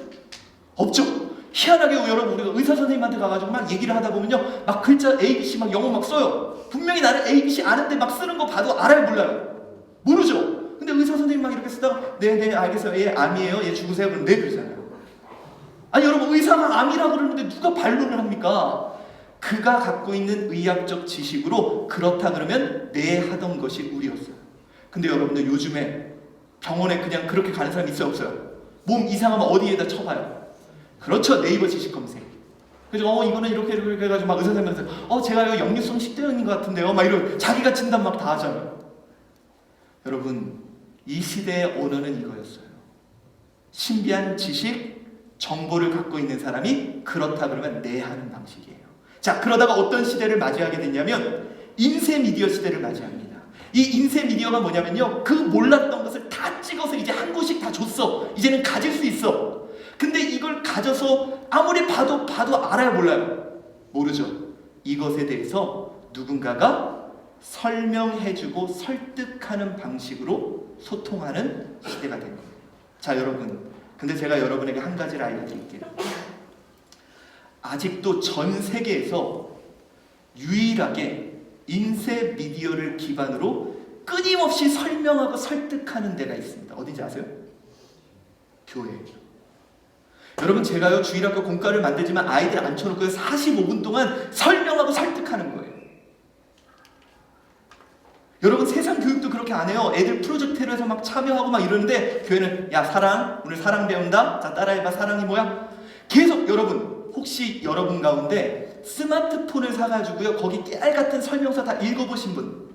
없죠? 희한하게 여러분 우리가 의사 선생님한테 가가지고 막 얘기를 하다 보면요 막 글자 ABC 막 영어 막 써요. 분명히 나는 ABC 아는데 막 쓰는 거 봐도 알아요 몰라요? 모르죠? 근데 의사 선생님 막 이렇게 쓰다가 네 알겠어요. 얘 암이에요. 얘 죽으세요. 그럼 네 그러잖아요. 아니 여러분 의사가 암이라고 그러는데 누가 반론을 합니까? 그가 갖고 있는 의학적 지식으로 그렇다 그러면 네 하던 것이 우리였어요. 근데 여러분들 요즘에 병원에 그냥 그렇게 가는 사람이 있어요 없어요? 몸 이상하면 어디에다 쳐봐요? 그렇죠. 네이버 지식 검색. 그래서 이거는 이렇게 해가지고 막 의사 선생님한테 제가요 역류성 식도염인 것 같은데요 막 이런 자기가 진단 막 다 하잖아요. 여러분 이 시대의 언어는 이거였어요. 신비한 지식 정보를 갖고 있는 사람이 그렇다 그러면 네 하는 방식이에요. 자 그러다가 어떤 시대를 맞이하게 됐냐면 인쇄 미디어 시대를 맞이합니다. 이 인쇄 미디어가 뭐냐면요 그 몰랐던 것을 다 찍어서 이제 한 곳씩 다 줬어. 이제는 가질 수 있어. 근데 이걸 가져서 아무리 봐도 알아요 몰라요? 모르죠. 이것에 대해서 누군가가 설명해주고 설득하는 방식으로 소통하는 시대가 된 거예요. 자 여러분 근데 제가 여러분에게 한 가지를 알려드릴게요. 아직도 전 세계에서 유일하게 인쇄 미디어를 기반으로 끊임없이 설명하고 설득하는 데가 있습니다. 어딘지 아세요? 교회예요. 여러분 제가요 주일학교 공과를 만들지만 아이들 앉혀놓고 45분 동안 설명하고 설득하는 거예요. 여러분 세상 교육도 그렇게 안 해요. 애들 프로젝트를 해서 막 참여하고 막 이러는데 교회는 야 사랑 오늘 사랑 배운다. 자 따라해봐. 사랑이 뭐야? 계속 여러분 혹시 여러분 가운데 스마트폰을 사가지고요 거기 깨알같은 설명서 다 읽어보신 분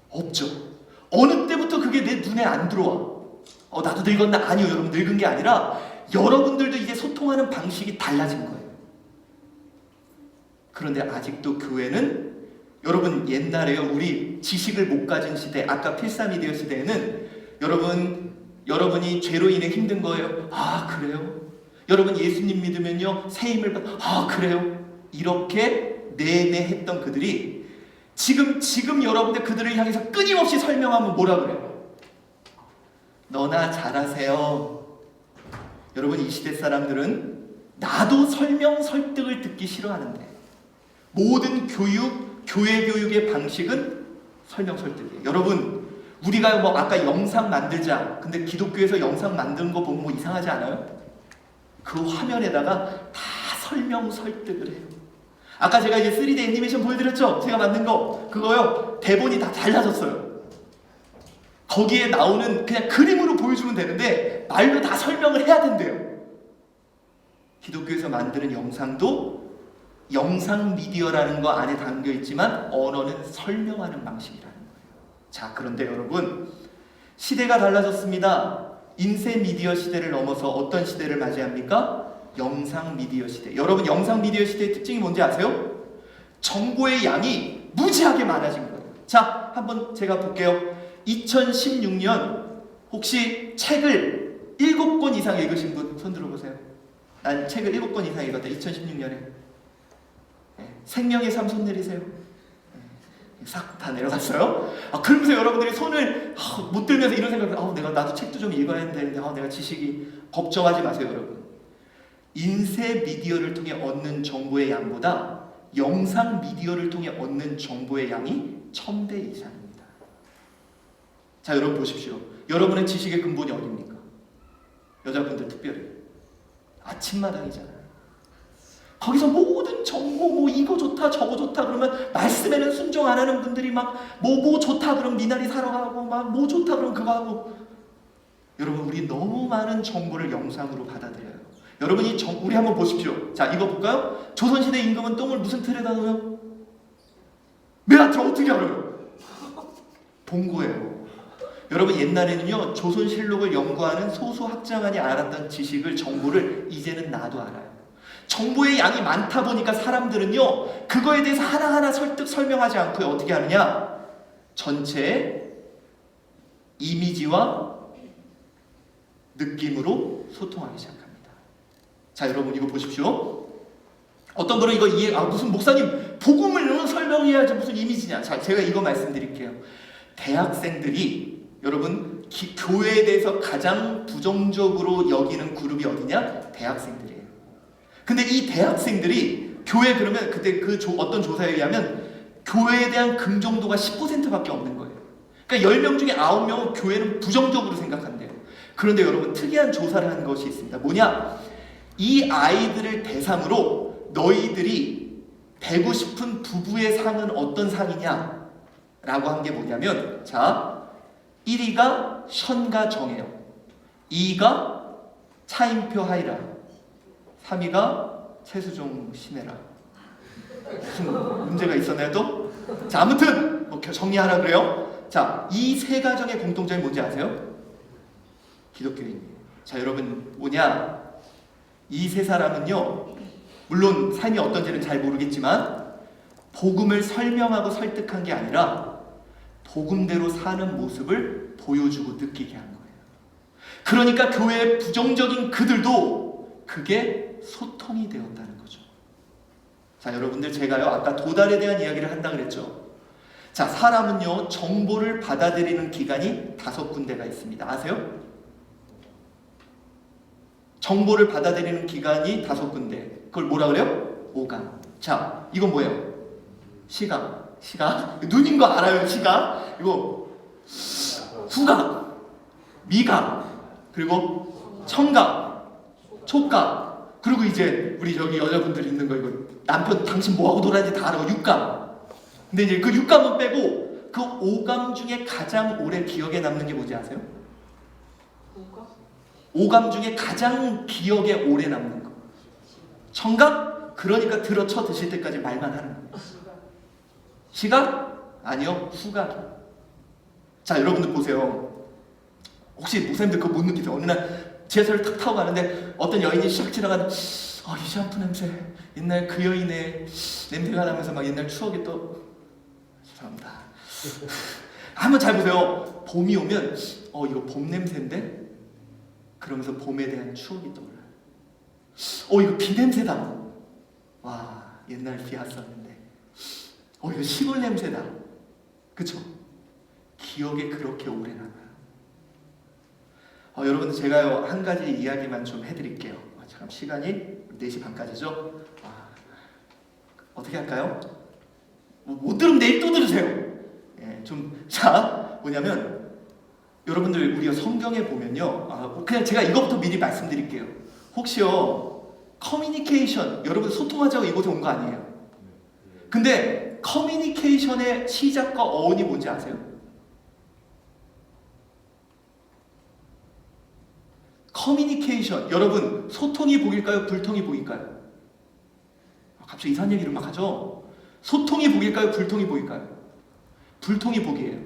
없죠? 어느 때부터 그게 내 눈에 안 들어와. 나도 늙었나? 아니요 여러분 늙은 게 아니라 여러분들도 이제 소통하는 방식이 달라진 거예요. 그런데 아직도 교회는 여러분 옛날에요 우리 지식을 못 가진 시대 아까 필사미디어 시대에는 여러분이 죄로 인해 힘든 거예요. 아 그래요? 여러분 예수님 믿으면요 새 힘을 그래요? 이렇게 내내 했던 그들이 지금 여러분들 그들을 향해서 끊임없이 설명하면 뭐라 그래요? 너나 잘하세요. 여러분 이 시대 사람들은 나도 설명 설득을 듣기 싫어하는데 모든 교회 교육의 방식은 설명 설득이에요. 여러분 우리가 아까 영상 만들자 근데 기독교에서 영상 만드는 거 보면 이상하지 않아요? 그 화면에다가 다 설명 설득을 해요. 아까 제가 이제 3D 애니메이션 보여드렸죠? 제가 만든 거 그거요 대본이 다 달라졌어요. 거기에 나오는 그냥 그림으로 보여주면 되는데 말로 다 설명을 해야 된대요. 기독교에서 만드는 영상도 영상 미디어라는 거 안에 담겨 있지만 언어는 설명하는 방식이라는 거예요. 자 그런데 여러분 시대가 달라졌습니다. 인쇄 미디어 시대를 넘어서 어떤 시대를 맞이합니까? 영상 미디어 시대. 여러분 영상 미디어 시대의 특징이 뭔지 아세요? 정보의 양이 무지하게 많아진 거예요. 자 한번 제가 볼게요. 2016년 혹시 책을 7권 이상 읽으신 분 손 들어보세요. 난 책을 7권 이상 읽었다. 2016년에 생명의 삶 손 내리세요. 싹 다 내려갔어요. 그러면서 여러분들이 손을 못 들면서 이런 생각을 나도 책도 좀 읽어야 되는데 내가 지식이 걱정하지 마세요 여러분. 인쇄 미디어를 통해 얻는 정보의 양보다 영상 미디어를 통해 얻는 정보의 양이 1000배 이상입니다. 자 여러분 보십시오. 여러분의 지식의 근본이 어디입니까? 여자분들 특별히 아침마당이잖아요. 거기서 모든 정보 이거 좋다 저거 좋다 그러면 말씀에는 순종 안 하는 분들이 막 뭐 좋다 그러면 미나리 사러 가고 막 뭐 좋다 그러면 그거 하고. 여러분 우리 너무 많은 정보를 영상으로 받아들여요. 여러분 우리 한번 보십시오. 자 이거 볼까요? 조선시대 임금은 똥을 무슨 틀에다 넣어요? 메아트 어떻게 알아요? 본 거예요. 여러분 옛날에는요 조선실록을 연구하는 소수 학자만이 알았던 지식을 정보를 이제는 나도 알아요. 정보의 양이 많다 보니까 사람들은요 그거에 대해서 하나하나 설명하지 않고 어떻게 하느냐 전체의 이미지와 느낌으로 소통하기 시작합니다. 자, 여러분 이거 보십시오. 어떤 분은 이거 무슨 목사님 복음을 설명해야지 무슨 이미지냐. 자, 제가 이거 말씀드릴게요. 대학생들이 여러분 교회에 대해서 가장 부정적으로 여기는 그룹이 어디냐? 대학생들이에요. 근데 이 대학생들이 교회 그러면 그때 어떤 조사에 의하면 교회에 대한 긍정도가 10%밖에 없는 거예요. 그러니까 10명 중에 9명은 교회는 부정적으로 생각한대요. 그런데 여러분 특이한 조사를 한 것이 있습니다. 뭐냐? 이 아이들을 대상으로 너희들이 되고 싶은 부부의 상은 어떤 상이냐? 라고 한 게 뭐냐면, 자, 1위가 션가 정해요. 2위가 차인표 하이라. 3위가 최수종 심해라. 무슨 문제가 있었나요 또? 자, 아무튼 뭐 정리하라 그래요. 자, 이 세 가정의 공통점이 뭔지 아세요? 기독교인이에요. 자, 여러분 뭐냐? 이 세 사람은요, 물론 삶이 어떤지는 잘 모르겠지만 복음을 설명하고 설득한 게 아니라 복음대로 사는 모습을 보여주고 느끼게 한 거예요. 그러니까 교회의 부정적인 그들도 그게 소통이 되었다는 거죠. 자, 여러분들 제가요 아까 도달에 대한 이야기를 한다 그랬죠. 자, 사람은요 정보를 받아들이는 기관이 5군데가 있습니다. 아세요? 정보를 받아들이는 기관이 5군데. 그걸 뭐라 그래요? 오감. 자, 이건 뭐예요? 시각. 눈인 거 알아요? 시각. 이거 후각, 미각, 그리고 청각, 촉각. 그리고 이제 우리 여기 여자분들 있는 거 이거 남편 당신 뭐하고 놀았는지 다 알아. 육감. 근데 이제 그 육감은 빼고 그 오감 중에 가장 오래 기억에 남는 게 뭔지 아세요? 오감 중에 가장 기억에 오래 남는 거. 청각? 그러니까 들어쳐 드실 때까지 말만 하는 거. 시각? 아니요, 후각. 자, 여러분들 보세요. 혹시 목사님들 그거 못 느끼세요? 어느 날 지하철을 탁 타고 가는데 어떤 여인이 샥 지나가는 이 샴푸 냄새, 옛날 그 여인의 냄새가 나면서 막 옛날 추억이 또 죄송합니다. 한번 잘 보세요. 봄이 오면 이거 봄 냄새인데? 그러면서 봄에 대한 추억이 떠올라요. 이거 비 냄새다. 와, 옛날 비 왔었는데. 이거 시골 냄새다. 그쵸? 기억에 그렇게 오래 남아요. 여러분들 제가요 한 가지 이야기만 좀 해드릴게요. 참 시간이 4시 반까지죠? 어떻게 할까요? 못 들으면 내일 또 들으세요. 예, 자, 뭐냐면 여러분들 우리가 성경에 보면요, 그냥 제가 이것부터 미리 말씀드릴게요. 혹시요 커뮤니케이션, 여러분 소통하자고 이곳에 온 거 아니에요. 근데 커뮤니케이션의 시작과 어원이 뭔지 아세요? 커뮤니케이션, 여러분 소통이 복일까요? 불통이 복일까요? 갑자기 이상한 얘기를 막 하죠. 소통이 복일까요? 불통이 복일까요? 불통이 복이에요.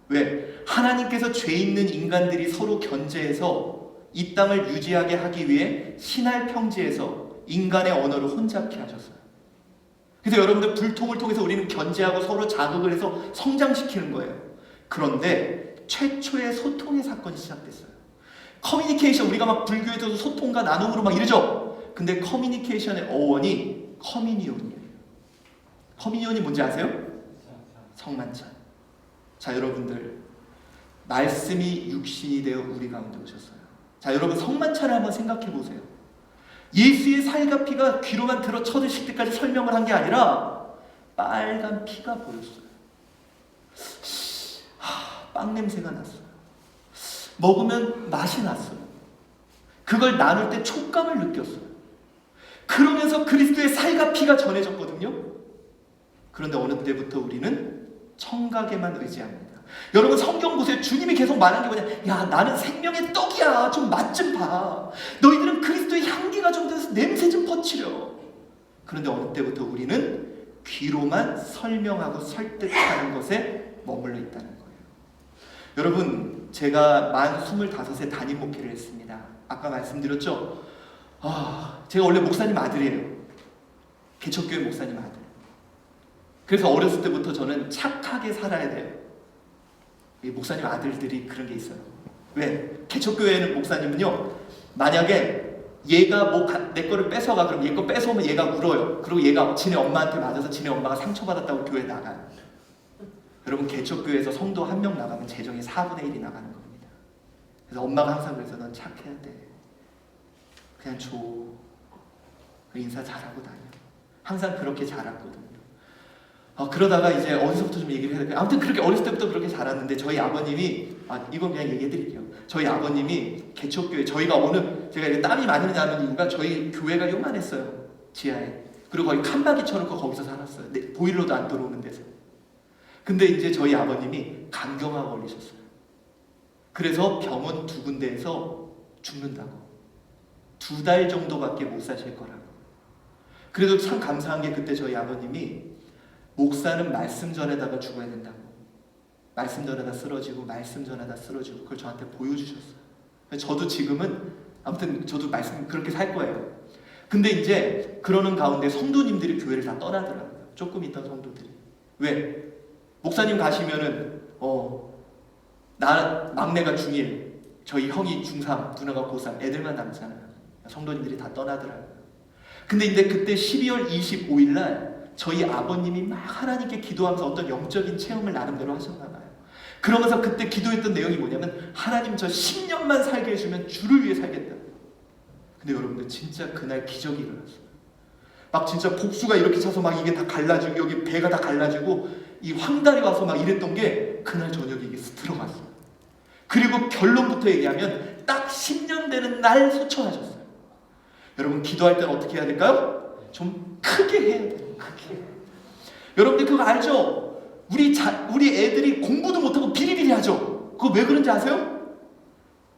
왜? 하나님께서 죄 있는 인간들이 서로 견제해서 이 땅을 유지하게 하기 위해 신할 평지에서 인간의 언어를 혼잡케 하셨어요. 그래서 여러분들 불통을 통해서 우리는 견제하고 서로 자극을 해서 성장시키는 거예요. 그런데 최초의 소통의 사건이 시작됐어요. 커뮤니케이션, 우리가 막 불교에서도 소통과 나눔으로 막 이러죠. 근데 커뮤니케이션의 어원이 커뮤니온이에요. 커뮤니온이 뭔지 아세요? 성만찬. 자, 여러분들 말씀이 육신이 되어 우리 가운데 오셨어요. 자, 여러분 성만찬을 한번 생각해 보세요. 예수의 살과 피가 귀로만 들어 쳐드실 때까지 설명을 한 게 아니라 빨간 피가 보였어요. 빵 냄새가 났어요. 먹으면 맛이 났어요. 그걸 나눌 때 촉감을 느꼈어요. 그러면서 그리스도의 살과 피가 전해졌거든요. 그런데 어느 때부터 우리는 청각에만 의지합니다. 여러분 성경 보세요. 주님이 계속 말한 게 뭐냐? 야, 나는 생명의 떡이야. 좀 맛 좀 봐. 너희들은 그리스도의 향기가 좀 돼서 냄새 좀 퍼치려. 그런데 어느 때부터 우리는 귀로만 설명하고 설득하는 것에 머물러 있다는 거예요. 여러분, 제가 만 25세 담임 목회를 했습니다. 아까 말씀드렸죠? 제가 원래 목사님 아들이에요. 개척교회 목사님 아들. 그래서 어렸을 때부터 저는 착하게 살아야 돼요. 이 목사님 아들들이 그런 게 있어요. 왜? 개척교회는 목사님은요, 만약에 얘가 뭐 내 거를 뺏어가, 그럼 얘 거 뺏어오면 얘가 울어요. 그리고 얘가 지네 엄마한테 맞아서 지네 엄마가 상처받았다고 교회 나가요. 여러분, 개척교회에서 성도 한 명 나가면 재정의 4분의 1이 나가는 겁니다. 그래서 엄마가 항상 그래서 넌 착해야 돼. 그냥 줘. 인사 잘하고 다녀. 항상 그렇게 자랐거든요. 그러다가 이제 어디서부터 좀 얘기를 해야 될까요? 아무튼 그렇게 어렸을 때부터 그렇게 자랐는데 저희 아버님이, 이건 그냥 얘기해드릴게요. 저희 아버님이 개척교회, 저희가 오늘 제가 이렇게 땀이 많이 나는 이유가 저희 교회가 요만했어요. 지하에. 그리고 거의 칸막이처럼 거기서 살았어요. 보일러도 안 들어오는 데서. 근데 이제 저희 아버님이 간경화 걸리셨어요. 그래서 병원 2군데에서 죽는다고. 2달 정도밖에 못 사실 거라고. 그래도 참 감사한 게 그때 저희 아버님이 목사는 말씀 전에다가 죽어야 된다고. 말씀 전에다 쓰러지고 말씀 전에다 쓰러지고 그걸 저한테 보여주셨어요. 저도 지금은 아무튼 저도 말씀 그렇게 살 거예요. 근데 이제 그러는 가운데 성도님들이 교회를 다 떠나더라고요. 조금 있던 성도들이. 왜? 목사님 가시면은 나 막내가 중1, 저희 형이 중3, 누나가 고3, 애들만 남잖아요. 성도님들이 다 떠나더라고요. 근데 이제 그때 12월 25일 날 저희 아버님이 막 하나님께 기도하면서 어떤 영적인 체험을 나름대로 하셨나 봐요. 그러면서 그때 기도했던 내용이 뭐냐면 하나님 저 10년만 살게 해주면 주를 위해 살겠다. 근데 여러분들 진짜 그날 기적이 일어났어요. 막 진짜 복수가 이렇게 차서 막 이게 다 갈라지고 여기 배가 다 갈라지고 이 황달이 와서 막 이랬던 게 그날 저녁에 이게 들어갔어요. 그리고 결론부터 얘기하면 딱 10년 되는 날 소천하셨어요. 여러분, 기도할 때는 어떻게 해야 될까요? 좀 크게 해야 돼요. 크게. 여러분들 그거 알죠? 우리 애들이 공부도 못하고 비리비리 하죠? 그거 왜 그런지 아세요?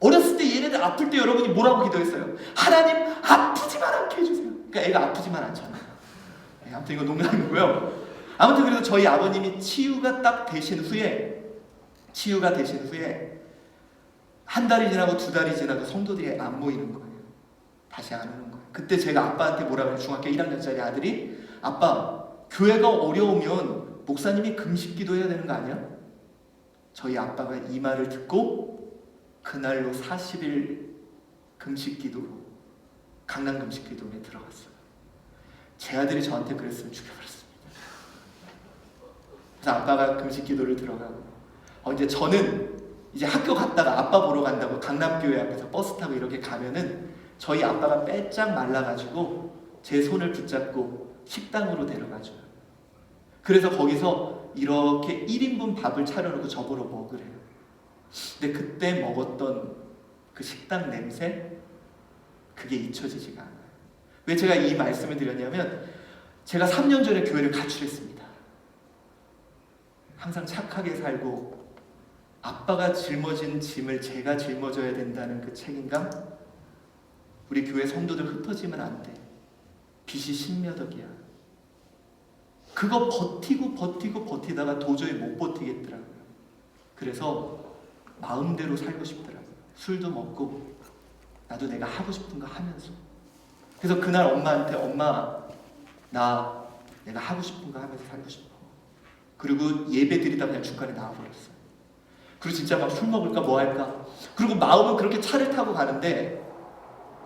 어렸을 때 얘네들 아플 때 여러분이 뭐라고 기도했어요? 하나님 아프지만 않게 해주세요. 그러니까 애가 아프지만 않잖아요. 아무튼 이거 농담이고요. 아무튼 그래서 저희 아버님이 치유가 되신 후에 한 달이 지나고 2달이 지나도 성도들이 안 모이는 거예요. 다시 안 오는 거예요. 그때 제가 아빠한테 뭐라고 해요? 중학교 1학년짜리 아들이, 아빠, 교회가 어려우면 목사님이 금식 기도해야 되는 거 아니야? 저희 아빠가 이 말을 듣고 그날로 40일 금식 기도로, 강남 금식 기도에 들어갔어요. 제 아들이 저한테 그랬으면 죽여버렸습니다. 그래서 아빠가 금식 기도를 들어가고, 이제 저는 이제 학교 갔다가 아빠 보러 간다고 강남교회 앞에서 버스 타고 이렇게 가면은 저희 아빠가 빼짝 말라가지고 제 손을 붙잡고 식당으로 데려가줘요. 그래서 거기서 이렇게 1인분 밥을 차려놓고 저보러 먹으래요. 근데 그때 먹었던 그 식당 냄새, 그게 잊혀지지가 않아요. 왜 제가 이 말씀을 드렸냐면 제가 3년 전에 교회를 가출했습니다. 항상 착하게 살고 아빠가 짊어진 짐을 제가 짊어져야 된다는 그 책임감, 우리 교회 성도들 흩어지면 안 돼. 빚이 10몇 억이야. 그거 버티다가 도저히 못 버티겠더라고요. 그래서 마음대로 살고 싶더라고요. 술도 먹고 나도 내가 하고 싶은 거 하면서. 그래서 그날 엄마한테, 엄마, 내가 하고 싶은 거 하면서 살고 싶어. 그리고 예배 드리다 그냥 중간에 나와버렸어요. 그리고 진짜 막 술 먹을까 뭐 할까. 그리고 마음은 그렇게 차를 타고 가는데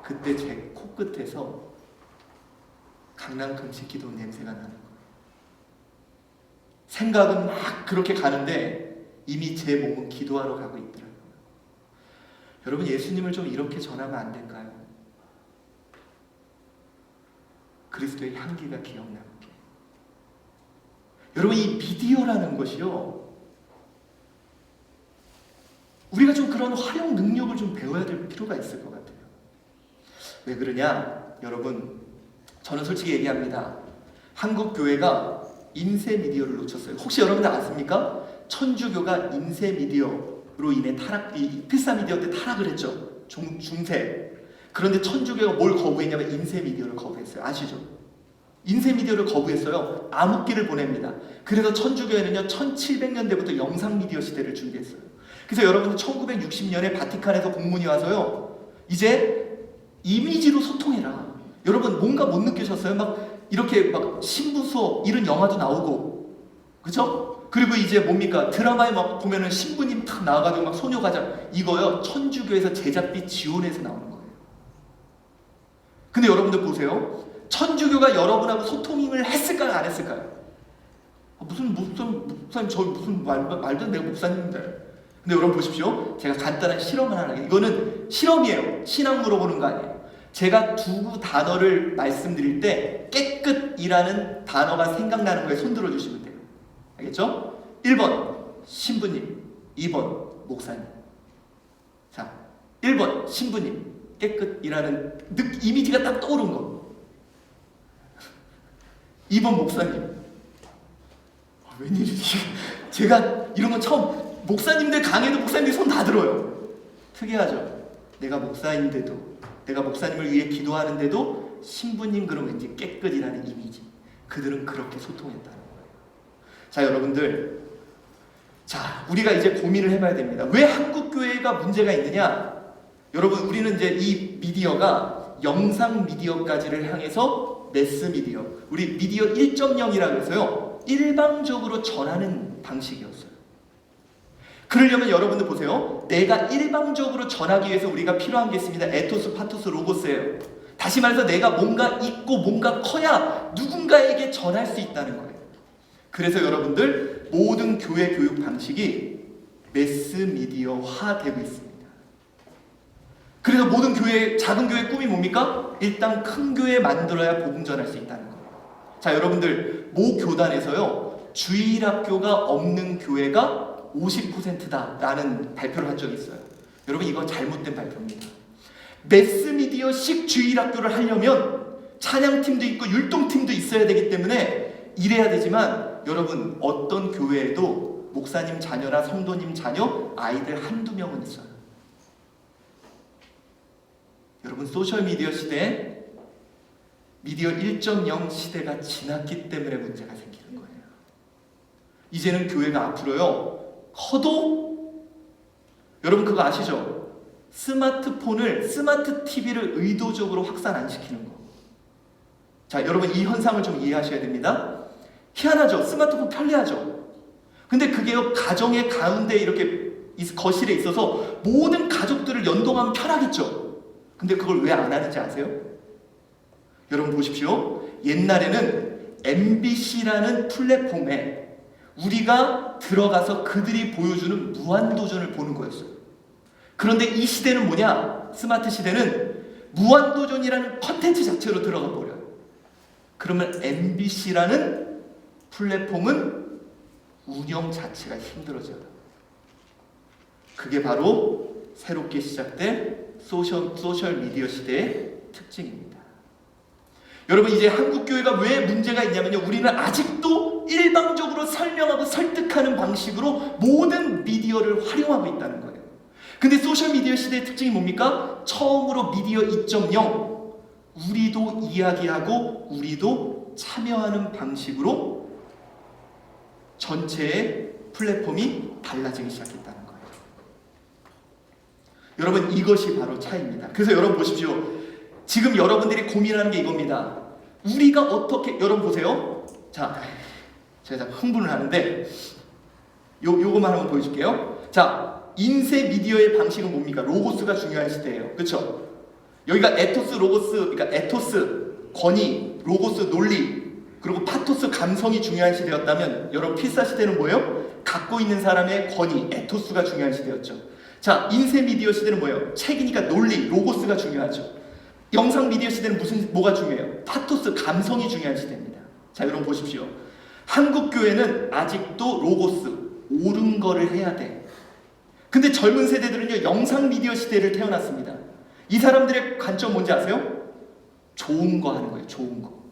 그때 제 코끝에서 강남 금식 기도 냄새가 나는 거예요. 생각은 막 그렇게 가는데 이미 제 몸은 기도하러 가고 있더라고요. 여러분, 예수님을 좀 이렇게 전하면 안 될까요? 그리스도의 향기가 기억나게. 여러분, 이 미디어라는 것이요, 우리가 좀 그런 활용 능력을 좀 배워야 될 필요가 있을 것 같아요. 왜 그러냐? 여러분, 저는 솔직히 얘기합니다. 한국 교회가 인쇄 미디어를 놓쳤어요. 혹시 여러분들 아십니까? 천주교가 인쇄 미디어로 인해 필사 미디어 때 타락을 했죠. 중세. 그런데 천주교가 뭘 거부했냐면 인쇄 미디어를 거부했어요. 아시죠? 인쇄 미디어를 거부했어요. 암흑기를 보냅니다. 그래서 천주교회는요, 1700년대부터 영상 미디어 시대를 준비했어요. 그래서 여러분 1960년에 바티칸에서 공문이 와서요, 이제 이미지로 소통해라. 여러분 뭔가 못 느끼셨어요? 막 이렇게 막 신부 수업 이런 영화도 나오고, 그죠? 그리고 이제 뭡니까? 드라마에 막 보면은 신부님 탁 나와가지고 막 소녀가장, 이거요 천주교에서 제작비 지원해서 나오는 거예요. 근데 여러분들 보세요. 천주교가 여러분하고 소통을 했을까요? 안 했을까요? 목사님 저 무슨 말도 내가 목사님인데. 근데 여러분 보십시오. 제가 간단한 실험을 하나 해요. 이거는 실험이에요. 신앙 물어보는 거 아니에요. 제가 두 단어를 말씀드릴 때 깨끗이라는 단어가 생각나는 거에 손 들어주시면 돼요. 알겠죠? 1번 신부님, 2번 목사님. 자, 1번 신부님, 깨끗이라는 이미지가 딱 떠오른 거. 2번 목사님. 웬일이지? 제가 이런 건 처음. 목사님들 강의도 목사님들이 손 다 들어요. 특이하죠? 내가 목사인데도, 내가 목사님을 위해 기도하는데도 신부님 그러면 왠지 깨끗이라는 이미지. 그들은 그렇게 소통했다는 거예요. 자, 여러분들, 자, 우리가 이제 고민을 해봐야 됩니다. 왜 한국 교회가 문제가 있느냐? 여러분, 우리는 이제 이 미디어가 영상 미디어까지를 향해서 매스 미디어, 우리 미디어 1.0이라고 해서요, 일방적으로 전하는 방식이었어요. 그러려면 여러분들 보세요. 내가 일방적으로 전하기 위해서 우리가 필요한 게 있습니다. 에토스, 파토스, 로고스예요. 다시 말해서 내가 뭔가 있고 뭔가 커야 누군가에게 전할 수 있다는 거예요. 그래서 여러분들 모든 교회 교육 방식이 매스 미디어화 되고 있습니다. 그래서 모든 교회, 작은 교회 꿈이 뭡니까? 일단 큰 교회 만들어야 복음 전할 수 있다는 거예요. 자, 여러분들 모 교단에서요, 주일학교가 없는 교회가 50%다 라는 발표를 한 적이 있어요. 여러분, 이건 잘못된 발표입니다. 매스미디어식 주일학교를 하려면 찬양팀도 있고 율동팀도 있어야 되기 때문에 이래야 되지만, 여러분 어떤 교회에도 목사님 자녀나 성도님 자녀 아이들 한두 명은 있어요. 여러분, 소셜미디어 시대에 미디어 1.0 시대가 지났기 때문에 문제가 생기는 거예요. 이제는 교회가 앞으로요, 커도, 여러분 그거 아시죠? 스마트폰을, 스마트 TV를 의도적으로 확산 안 시키는 거. 자, 여러분 이 현상을 좀 이해하셔야 됩니다. 희한하죠? 스마트폰 편리하죠? 근데 그게요, 가정의 가운데 이렇게 거실에 있어서 모든 가족들을 연동하면 편하겠죠? 근데 그걸 왜 안 하는지 아세요? 여러분 보십시오. 옛날에는 MBC라는 플랫폼에 우리가 들어가서 그들이 보여주는 무한도전을 보는 거였어요. 그런데 이 시대는 뭐냐? 스마트 시대는 무한도전이라는 컨텐츠 자체로 들어가 버려요. 그러면 MBC라는 플랫폼은 운영 자체가 힘들어져요. 그게 바로 새롭게 시작된 소셜 미디어 시대의 특징입니다. 여러분, 이제 한국 교회가 왜 문제가 있냐면요, 우리는 아직도 일방적으로 설명하고 설득하는 방식으로 모든 미디어를 활용하고 있다는 거예요. 근데 소셜미디어 시대의 특징이 뭡니까? 처음으로 미디어 2.0, 우리도 이야기하고 우리도 참여하는 방식으로 전체의 플랫폼이 달라지기 시작했다는 거예요. 여러분, 이것이 바로 차이입니다. 그래서 여러분 보십시오. 지금 여러분들이 고민하는 게 이겁니다. 우리가 어떻게, 여러분 보세요. 자, 제가 흥분을 하는데 요것만 한번 보여줄게요. 자, 인쇄 미디어의 방식은 뭡니까? 로고스가 중요한 시대예요. 그렇죠? 여기가 에토스, 로고스, 그러니까 에토스, 권위, 로고스, 논리, 그리고 파토스, 감성이 중요한 시대였다면, 여러분 필사 시대는 뭐예요? 갖고 있는 사람의 권위, 에토스가 중요한 시대였죠. 자, 인쇄 미디어 시대는 뭐예요? 책이니까 논리, 로고스가 중요하죠. 영상 미디어 시대는 뭐가 중요해요? 파토스, 감성이 중요한 시대입니다. 자, 여러분 보십시오. 한국 교회는 아직도 로고스, 옳은 거를 해야 돼. 근데 젊은 세대들은요, 영상 미디어 시대를 태어났습니다. 이 사람들의 관점 뭔지 아세요? 좋은 거 하는 거예요. 좋은 거.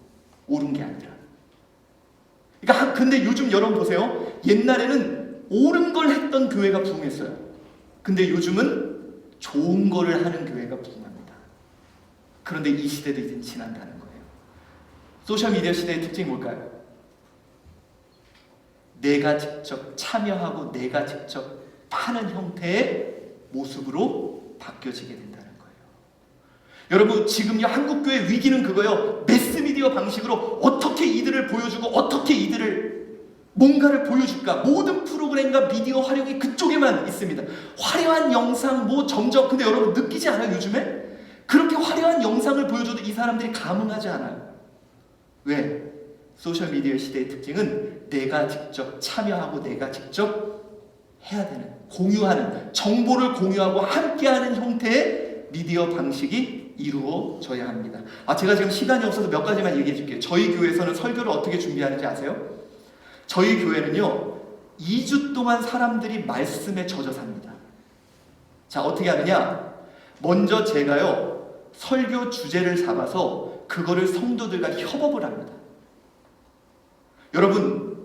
옳은 게 아니라. 그러니까 근데 요즘 여러분 보세요. 옛날에는 옳은 걸 했던 교회가 부흥했어요. 근데 요즘은 좋은 거를 하는 교회가 부흥합니다. 그런데 이 시대도 이제 지난다는 거예요. 소셜미디어 시대의 특징이 뭘까요? 내가 직접 참여하고 내가 직접 파는 형태의 모습으로 바뀌어지게 된다는 거예요. 여러분, 지금요, 한국교회 위기는 그거예요. 매스미디어 방식으로 어떻게 이들을 보여주고 어떻게 이들을 뭔가를 보여줄까. 모든 프로그램과 미디어 활용이 그쪽에만 있습니다. 화려한 영상, 점점. 근데 여러분 느끼지 않아요, 요즘에? 그렇게 화려한 영상을 보여줘도 이 사람들이 감흥하지 않아요. 왜? 소셜미디어 시대의 특징은 내가 직접 참여하고 내가 직접 해야 되는, 공유하는, 정보를 공유하고 함께하는 형태의 미디어 방식이 이루어져야 합니다. 제가 지금 시간이 없어서 몇 가지만 얘기해 줄게요. 저희 교회에서는 설교를 어떻게 준비하는지 아세요? 저희 교회는요 2주 동안 사람들이 말씀에 젖어 삽니다. 자, 어떻게 하느냐? 먼저 제가요 설교 주제를 잡아서 그거를 성도들과 협업을 합니다. 여러분,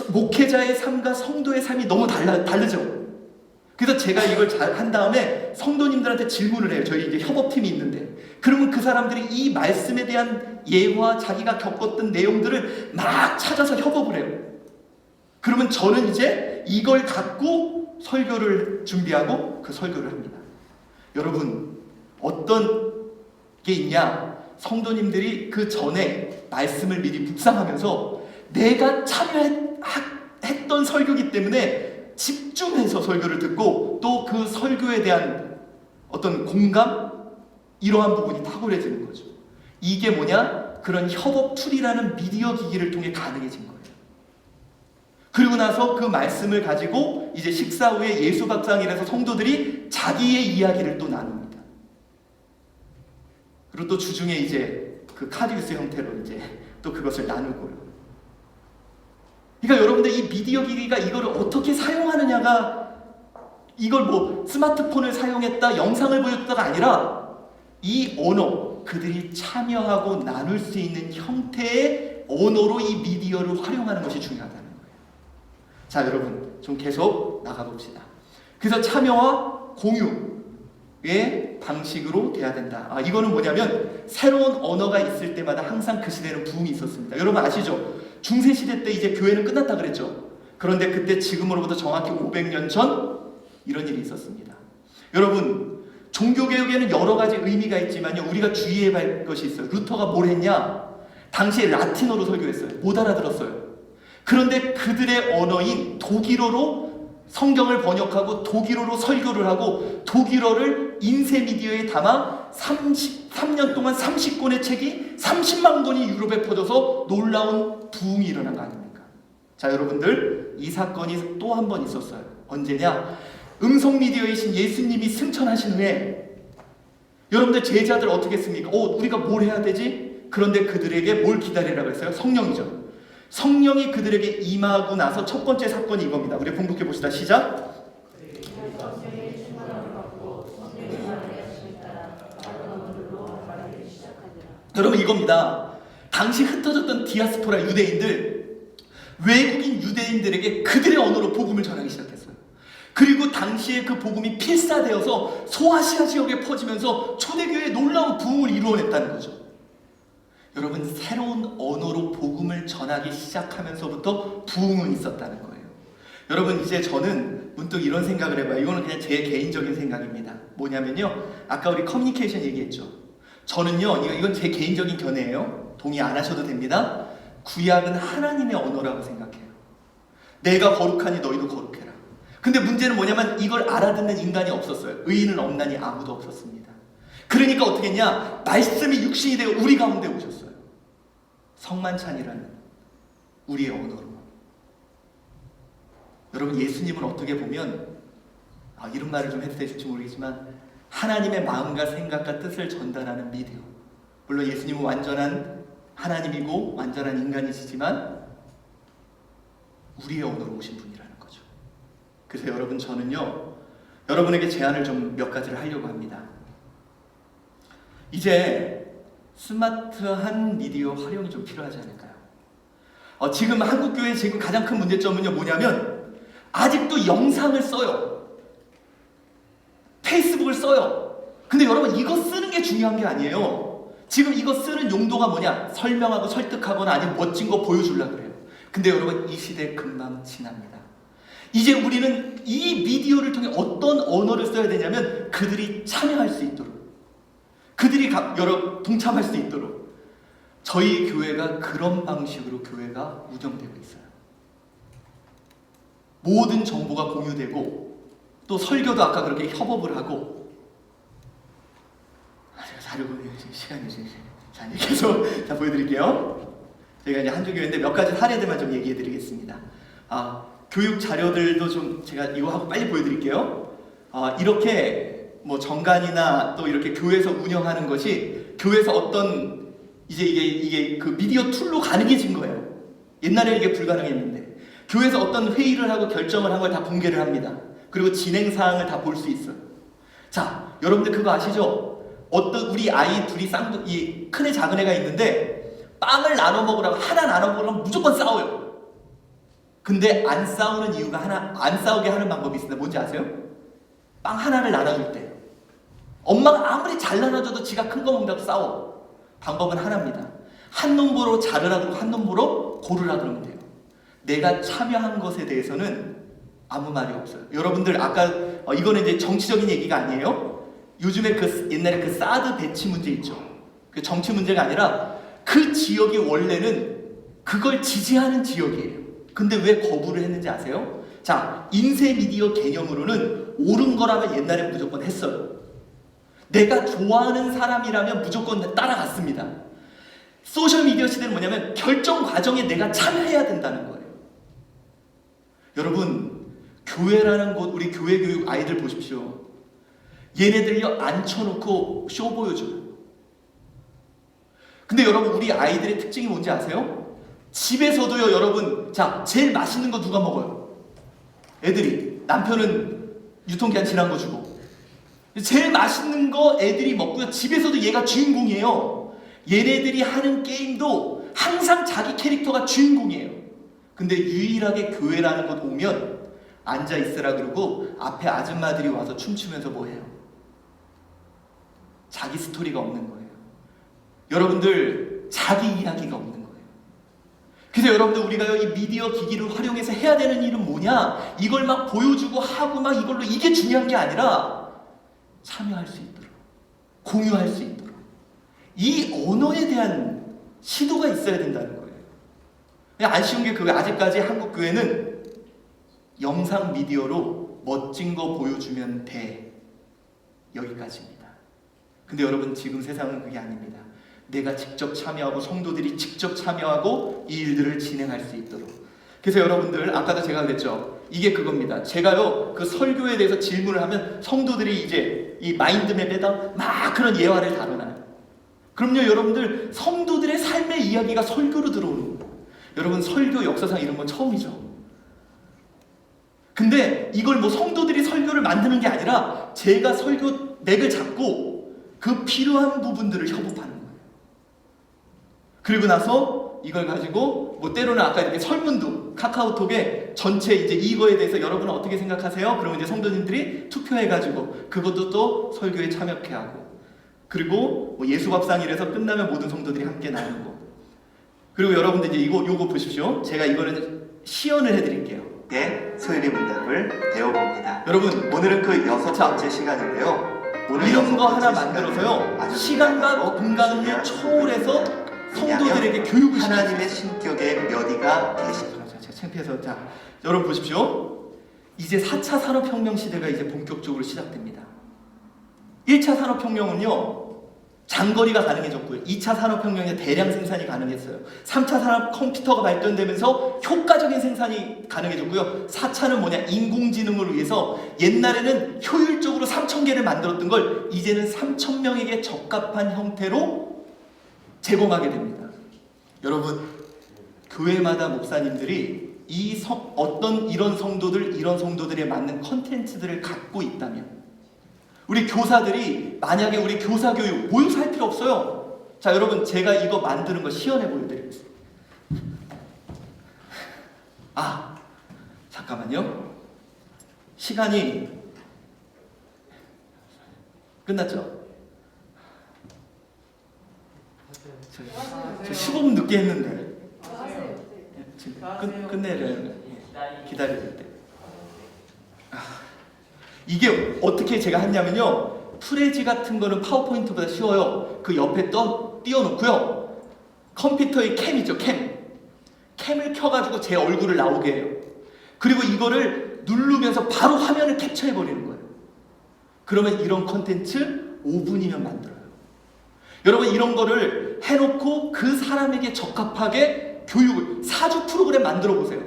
목회자의 삶과 성도의 삶이 너무 다르죠? 그래서 제가 이걸 잘 한 다음에 성도님들한테 질문을 해요. 저희 이제 협업팀이 있는데. 그러면 그 사람들이 이 말씀에 대한 예와 자기가 겪었던 내용들을 막 찾아서 협업을 해요. 그러면 저는 이제 이걸 갖고 설교를 준비하고 그 설교를 합니다. 여러분, 어떤 게 있냐? 성도님들이 그 전에 말씀을 미리 묵상하면서 내가 참여했던 설교이기 때문에 집중해서 설교를 듣고 또 그 설교에 대한 어떤 공감? 이러한 부분이 탁월해지는 거죠. 이게 뭐냐? 그런 협업 툴이라는 미디어 기기를 통해 가능해진 거예요. 그리고 나서 그 말씀을 가지고 이제 식사 후에 예수밥상이라서 성도들이 자기의 이야기를 또 나눕니다. 그리고 또 주중에 이제 그 카디우스 형태로 이제 또 그것을 나누고요. 그러니까 여러분들 이 미디어 기기가 이거를 어떻게 사용하느냐가 이걸 뭐 스마트폰을 사용했다, 영상을 보여줬다가 아니라 이 언어, 그들이 참여하고 나눌 수 있는 형태의 언어로 이 미디어를 활용하는 것이 중요하다는 거예요. 자, 여러분 좀 계속 나가봅시다. 그래서 참여와 공유의 방식으로 돼야 된다. 이거는 뭐냐면 새로운 언어가 있을 때마다 항상 그 시대는 붐이 있었습니다. 여러분 아시죠? 중세시대 때 이제 교회는 끝났다 그랬죠. 그런데 그때 지금으로부터 정확히 500년 전 이런 일이 있었습니다. 여러분, 종교개혁에는 여러 가지 의미가 있지만요, 우리가 주의해야 할 것이 있어요. 루터가 뭘 했냐? 당시에 라틴어로 설교했어요. 못 알아들었어요. 그런데 그들의 언어인 독일어로 성경을 번역하고 독일어로 설교를 하고 독일어를 인쇄 미디어에 담아 33년 동안 30권의 책이 30만 권이 유럽에 퍼져서 놀라운 부흥이 일어난 거 아닙니까? 자, 여러분들, 이 사건이 또 한 번 있었어요. 언제냐? 음성 미디어이신 예수님이 승천하신 후에 여러분들 제자들 어떻게 했습니까? 우리가 뭘 해야 되지? 그런데 그들에게 뭘 기다리라고 했어요? 성령이죠. 성령이 그들에게 임하고 나서 첫 번째 사건이 이겁니다. 우리 봉독해 봅시다. 시작. 여러분, 이겁니다. 당시 흩어졌던 디아스포라 유대인들, 외국인 유대인들에게 그들의 언어로 복음을 전하기 시작했어요. 그리고 당시에 그 복음이 필사되어서 소아시아 지역에 퍼지면서 초대교회의 놀라운 부흥을 이루어냈다는 거죠. 여러분, 새로운 언어로 복음을 전하기 시작하면서부터 부흥은 있었다는 거예요. 여러분, 이제 저는 문득 이런 생각을 해봐요. 이거는 그냥 제 개인적인 생각입니다. 뭐냐면요, 아까 우리 커뮤니케이션 얘기했죠. 저는요, 이건 제 개인적인 견해예요. 동의 안 하셔도 됩니다. 구약은 하나님의 언어라고 생각해요. 내가 거룩하니 너희도 거룩해라. 근데 문제는 뭐냐면 이걸 알아듣는 인간이 없었어요. 의인은 없나니 아무도 없었습니다. 그러니까 어떻게 했냐? 말씀이 육신이 되어 우리 가운데 오셨어요. 성만찬이라는 우리의 언어로. 여러분, 예수님은 어떻게 보면 이런 말을 좀 해도 될지 모르겠지만 하나님의 마음과 생각과 뜻을 전달하는 미디어. 물론 예수님은 완전한 하나님이고 완전한 인간이시지만 우리의 언어로 오신 분이라는 거죠. 그래서 여러분, 저는요 여러분에게 제안을 좀 몇 가지를 하려고 합니다. 이제 스마트한 미디어 활용이 좀 필요하지 않을까요? 지금 한국교회 지금 가장 큰 문제점은요 뭐냐면 아직도 영상을 써요. 페이스북을 써요. 근데 여러분, 이거 쓰는 게 중요한 게 아니에요. 지금 이거 쓰는 용도가 뭐냐? 설명하고 설득하거나 아니면 멋진 거 보여주려고 그래요. 근데 여러분, 이 시대 금방 지납니다. 이제 우리는 이 미디어를 통해 어떤 언어를 써야 되냐면 그들이 참여할 수 있도록, 그들이 동참할 수 있도록 저희 교회가 그런 방식으로 교회가 운영되고 있어요. 모든 정보가 공유되고 또 설교도 아까 그렇게 협업을 하고 자료 시간이 자, 이제 계속 자, 보여드릴게요. 저희가 이제 한주교회인데 몇 가지 사례들만 좀 얘기해드리겠습니다. 교육 자료들도 좀 제가 이거 하고 빨리 보여드릴게요. 이렇게 뭐 정관이나 또 이렇게 교회에서 운영하는 것이 교회에서 어떤 이제 이게 그 미디어 툴로 가능해진 거예요. 옛날에 이게 불가능했는데 교회에서 어떤 회의를 하고 결정을 한 걸 다 공개를 합니다. 그리고 진행 사항을 다 볼 수 있어요. 자, 여러분들 그거 아시죠? 어떤 우리 아이 둘이 이 큰애 작은 애가 있는데 빵을 나눠 먹으라고 하나 나눠 먹으라고 무조건 싸워요. 근데 안 싸우는 이유가 안 싸우게 하는 방법이 있습니다. 뭔지 아세요? 빵 하나를 나눠줄 때 엄마가 아무리 잘 나눠줘도 지가 큰 거 먹는다고 싸워. 방법은 하나입니다. 한 놈으로 자르라 그러고 한 놈으로 고르라 그러면 돼요. 내가 참여한 것에 대해서는 아무 말이 없어요. 여러분들 아까 이거는 이제 정치적인 얘기가 아니에요. 요즘에 옛날에 그 사드 배치 문제 있죠. 그 정치 문제가 아니라 그 지역이 원래는 그걸 지지하는 지역이에요. 근데 왜 거부를 했는지 아세요? 자, 인쇄 미디어 개념으로는 옳은 거라면 옛날에 무조건 했어요. 내가 좋아하는 사람이라면 무조건 따라갔습니다. 소셜미디어 시대는 뭐냐면 결정 과정에 내가 참여해야 된다는 거예요. 여러분, 교회라는 곳, 우리 교회 교육 아이들 보십시오. 얘네들요 앉혀놓고 쇼 보여줘요. 근데 여러분, 우리 아이들의 특징이 뭔지 아세요? 집에서도요, 여러분, 자, 제일 맛있는 거 누가 먹어요? 애들이. 남편은 유통기한 지난 거 주고. 제일 맛있는 거 애들이 먹고요. 집에서도 얘가 주인공이에요. 얘네들이 하는 게임도 항상 자기 캐릭터가 주인공이에요. 근데 유일하게 교회라는 곳 오면 앉아 있으라 그러고 앞에 아줌마들이 와서 춤추면서 뭐 해요? 자기 스토리가 없는 거예요. 여러분들, 자기 이야기가 없는 거예요. 그래서 여러분들, 우리가요 이 미디어 기기를 활용해서 해야 되는 일은 뭐냐? 이걸 막 보여주고 하고 막 이걸로 이게 중요한 게 아니라 참여할 수 있도록, 공유할 수 있도록 이 언어에 대한 시도가 있어야 된다는 거예요. 아쉬운 게 그거, 아직까지 한국 교회는 영상 미디어로 멋진 거 보여주면 돼, 여기까지입니다. 근데 여러분, 지금 세상은 그게 아닙니다. 내가 직접 참여하고 성도들이 직접 참여하고 이 일들을 진행할 수 있도록. 그래서 여러분들, 아까도 제가 그랬죠. 이게 그겁니다. 제가요 그 설교에 대해서 질문을 하면 성도들이 이제 이 마인드맵에다 막 그런 예화를 다뤄놔요. 그럼요, 여러분들, 성도들의 삶의 이야기가 설교로 들어오는 거예요. 여러분, 설교 역사상 이런 건 처음이죠. 근데 이걸 뭐 성도들이 설교를 만드는 게 아니라 제가 설교 맥을 잡고 그 필요한 부분들을 협업하는 거예요. 그리고 나서 이걸 가지고 뭐 때로는 아까 이렇게 설문도 카카오톡에 전체 이제 이거에 대해서 여러분은 어떻게 생각하세요? 그러면 이제 성도님들이 투표해가지고 그것도 또 설교에 참여케 하고, 그리고 뭐 예수밥상이라서 끝나면 모든 성도들이 함께 나누고, 그리고 여러분들 이제 요거 보십시오. 제가 이거는 시연을 해드릴게요. 네, 소율이 문답을 배워봅니다. 여러분, 오늘은 그 6번째 시간인데요. 오늘 이런 거 하나 6번째 만들어서요 아주 시간과 중요하고 공간을 중요한 초월해서 왜냐하면 성도들에게 교육을 하나님의 신격의 묘디가 계십니다. 제가 창피해서, 자, 여러분 보십시오. 이제 4차 산업혁명 시대가 이제 본격적으로 시작됩니다. 1차 산업혁명은요 장거리가 가능해졌고요. 2차 산업혁명에 대량 생산이 가능했어요. 3차 산업 컴퓨터가 발전되면서 효과적인 생산이 가능해졌고요. 4차는 뭐냐? 인공지능을 위해서 옛날에는 효율적으로 3,000개를 만들었던 걸 이제는 3,000명에게 적합한 형태로 제공하게 됩니다. 여러분, 교회마다 목사님들이 어떤 이런 성도들에 맞는 컨텐츠들을 갖고 있다면, 우리 교사들이 만약에 우리 교사교육 모의고사 할 필요 없어요. 자, 여러분, 제가 이거 만드는 거 시연해 보여드리겠습니다. 잠깐만요. 시간이 끝났죠? 저 15분 늦게 했는데 지금 끝내려요. 기다릴 때. 이게 어떻게 제가 했냐면요, 프레지 같은 거는 파워포인트보다 쉬워요. 그 옆에 띄워놓고요, 컴퓨터의 캠 있죠, 캠을 켜가지고 제 얼굴을 나오게 해요. 그리고 이거를 누르면서 바로 화면을 캡처해버리는 거예요. 그러면 이런 컨텐츠 5분이면 만들어요. 여러분 이런 거를 해놓고 그 사람에게 적합하게 교육을 사주 프로그램 만들어 보세요.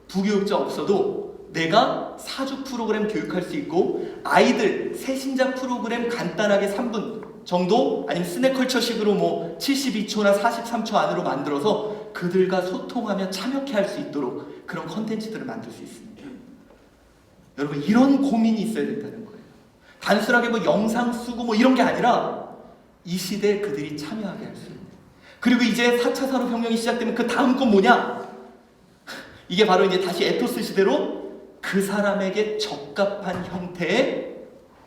부교육자 없어도 내가 사주 프로그램 교육할 수 있고 아이들 세신자 프로그램 간단하게 3분 정도 아니면 스낵컬처식으로 뭐 72초나 43초 안으로 만들어서 그들과 소통하며 참여케 할 수 있도록 그런 컨텐츠들을 만들 수 있습니다. 여러분 이런 고민이 있어야 된다는 거예요. 단순하게 뭐 영상 쓰고 뭐 이런 게 아니라 이 시대에 그들이 참여하게 할 수 있는. 그리고 이제 4차 산업혁명이 시작되면 그 다음 건 뭐냐? 이게 바로 이제 다시 에토스 시대로 그 사람에게 적합한 형태의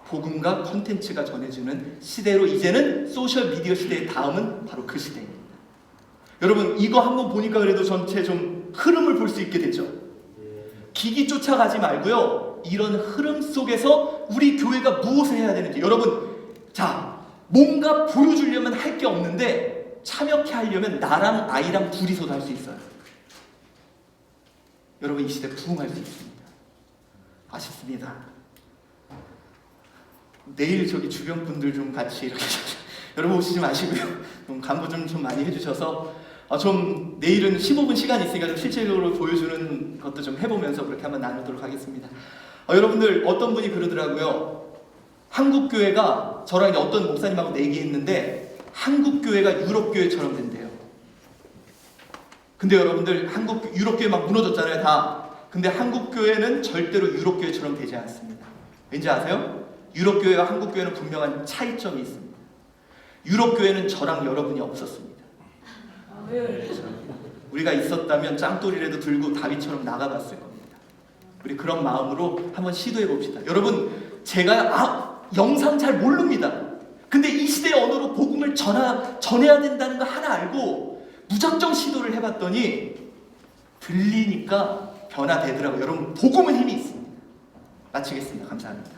복음과 콘텐츠가 전해지는 시대로 이제는 소셜미디어 시대의 다음은 바로 그 시대입니다. 여러분 이거 한번 보니까 그래도 전체 좀 흐름을 볼 수 있게 되죠. 기기 쫓아가지 말고요. 이런 흐름 속에서 우리 교회가 무엇을 해야 되는지 여러분 자 뭔가 보여주려면 할 게 없는데 참여케 하려면 나랑 아이랑 둘이서도 할 수 있어요. 여러분 이 시대 부흥할 수 있습니다. 아쉽습니다. 내일 저기 주변 분들 좀 같이 이렇게 여러분 오시지 마시고요. 좀 광고 좀 많이 해주셔서 좀 내일은 15분 시간이 있으니까 좀 실질적으로 보여주는 것도 좀 해보면서 그렇게 한번 나누도록 하겠습니다. 여러분들 어떤 분이 그러더라고요. 한국 교회가 저랑 이제 어떤 목사님하고 내기했는데 한국 교회가 유럽 교회처럼 된대요. 근데 여러분들 유럽 교회 막 무너졌잖아요, 다. 근데 한국 교회는 절대로 유럽 교회처럼 되지 않습니다. 왠지 아세요? 유럽 교회와 한국 교회는 분명한 차이점이 있습니다. 유럽 교회는 저랑 여러분이 없었습니다. 우리가 있었다면 짱돌이라도 들고 다윗처럼 나가봤을 겁니다. 우리 그런 마음으로 한번 시도해 봅시다. 여러분 제가 영상 잘 모릅니다. 근데 이 시대의 언어로 복음을 전해야 된다는 거 하나 알고 무작정 시도를 해봤더니 들리니까 변화되더라고요. 여러분 복음은 힘이 있습니다. 마치겠습니다. 감사합니다.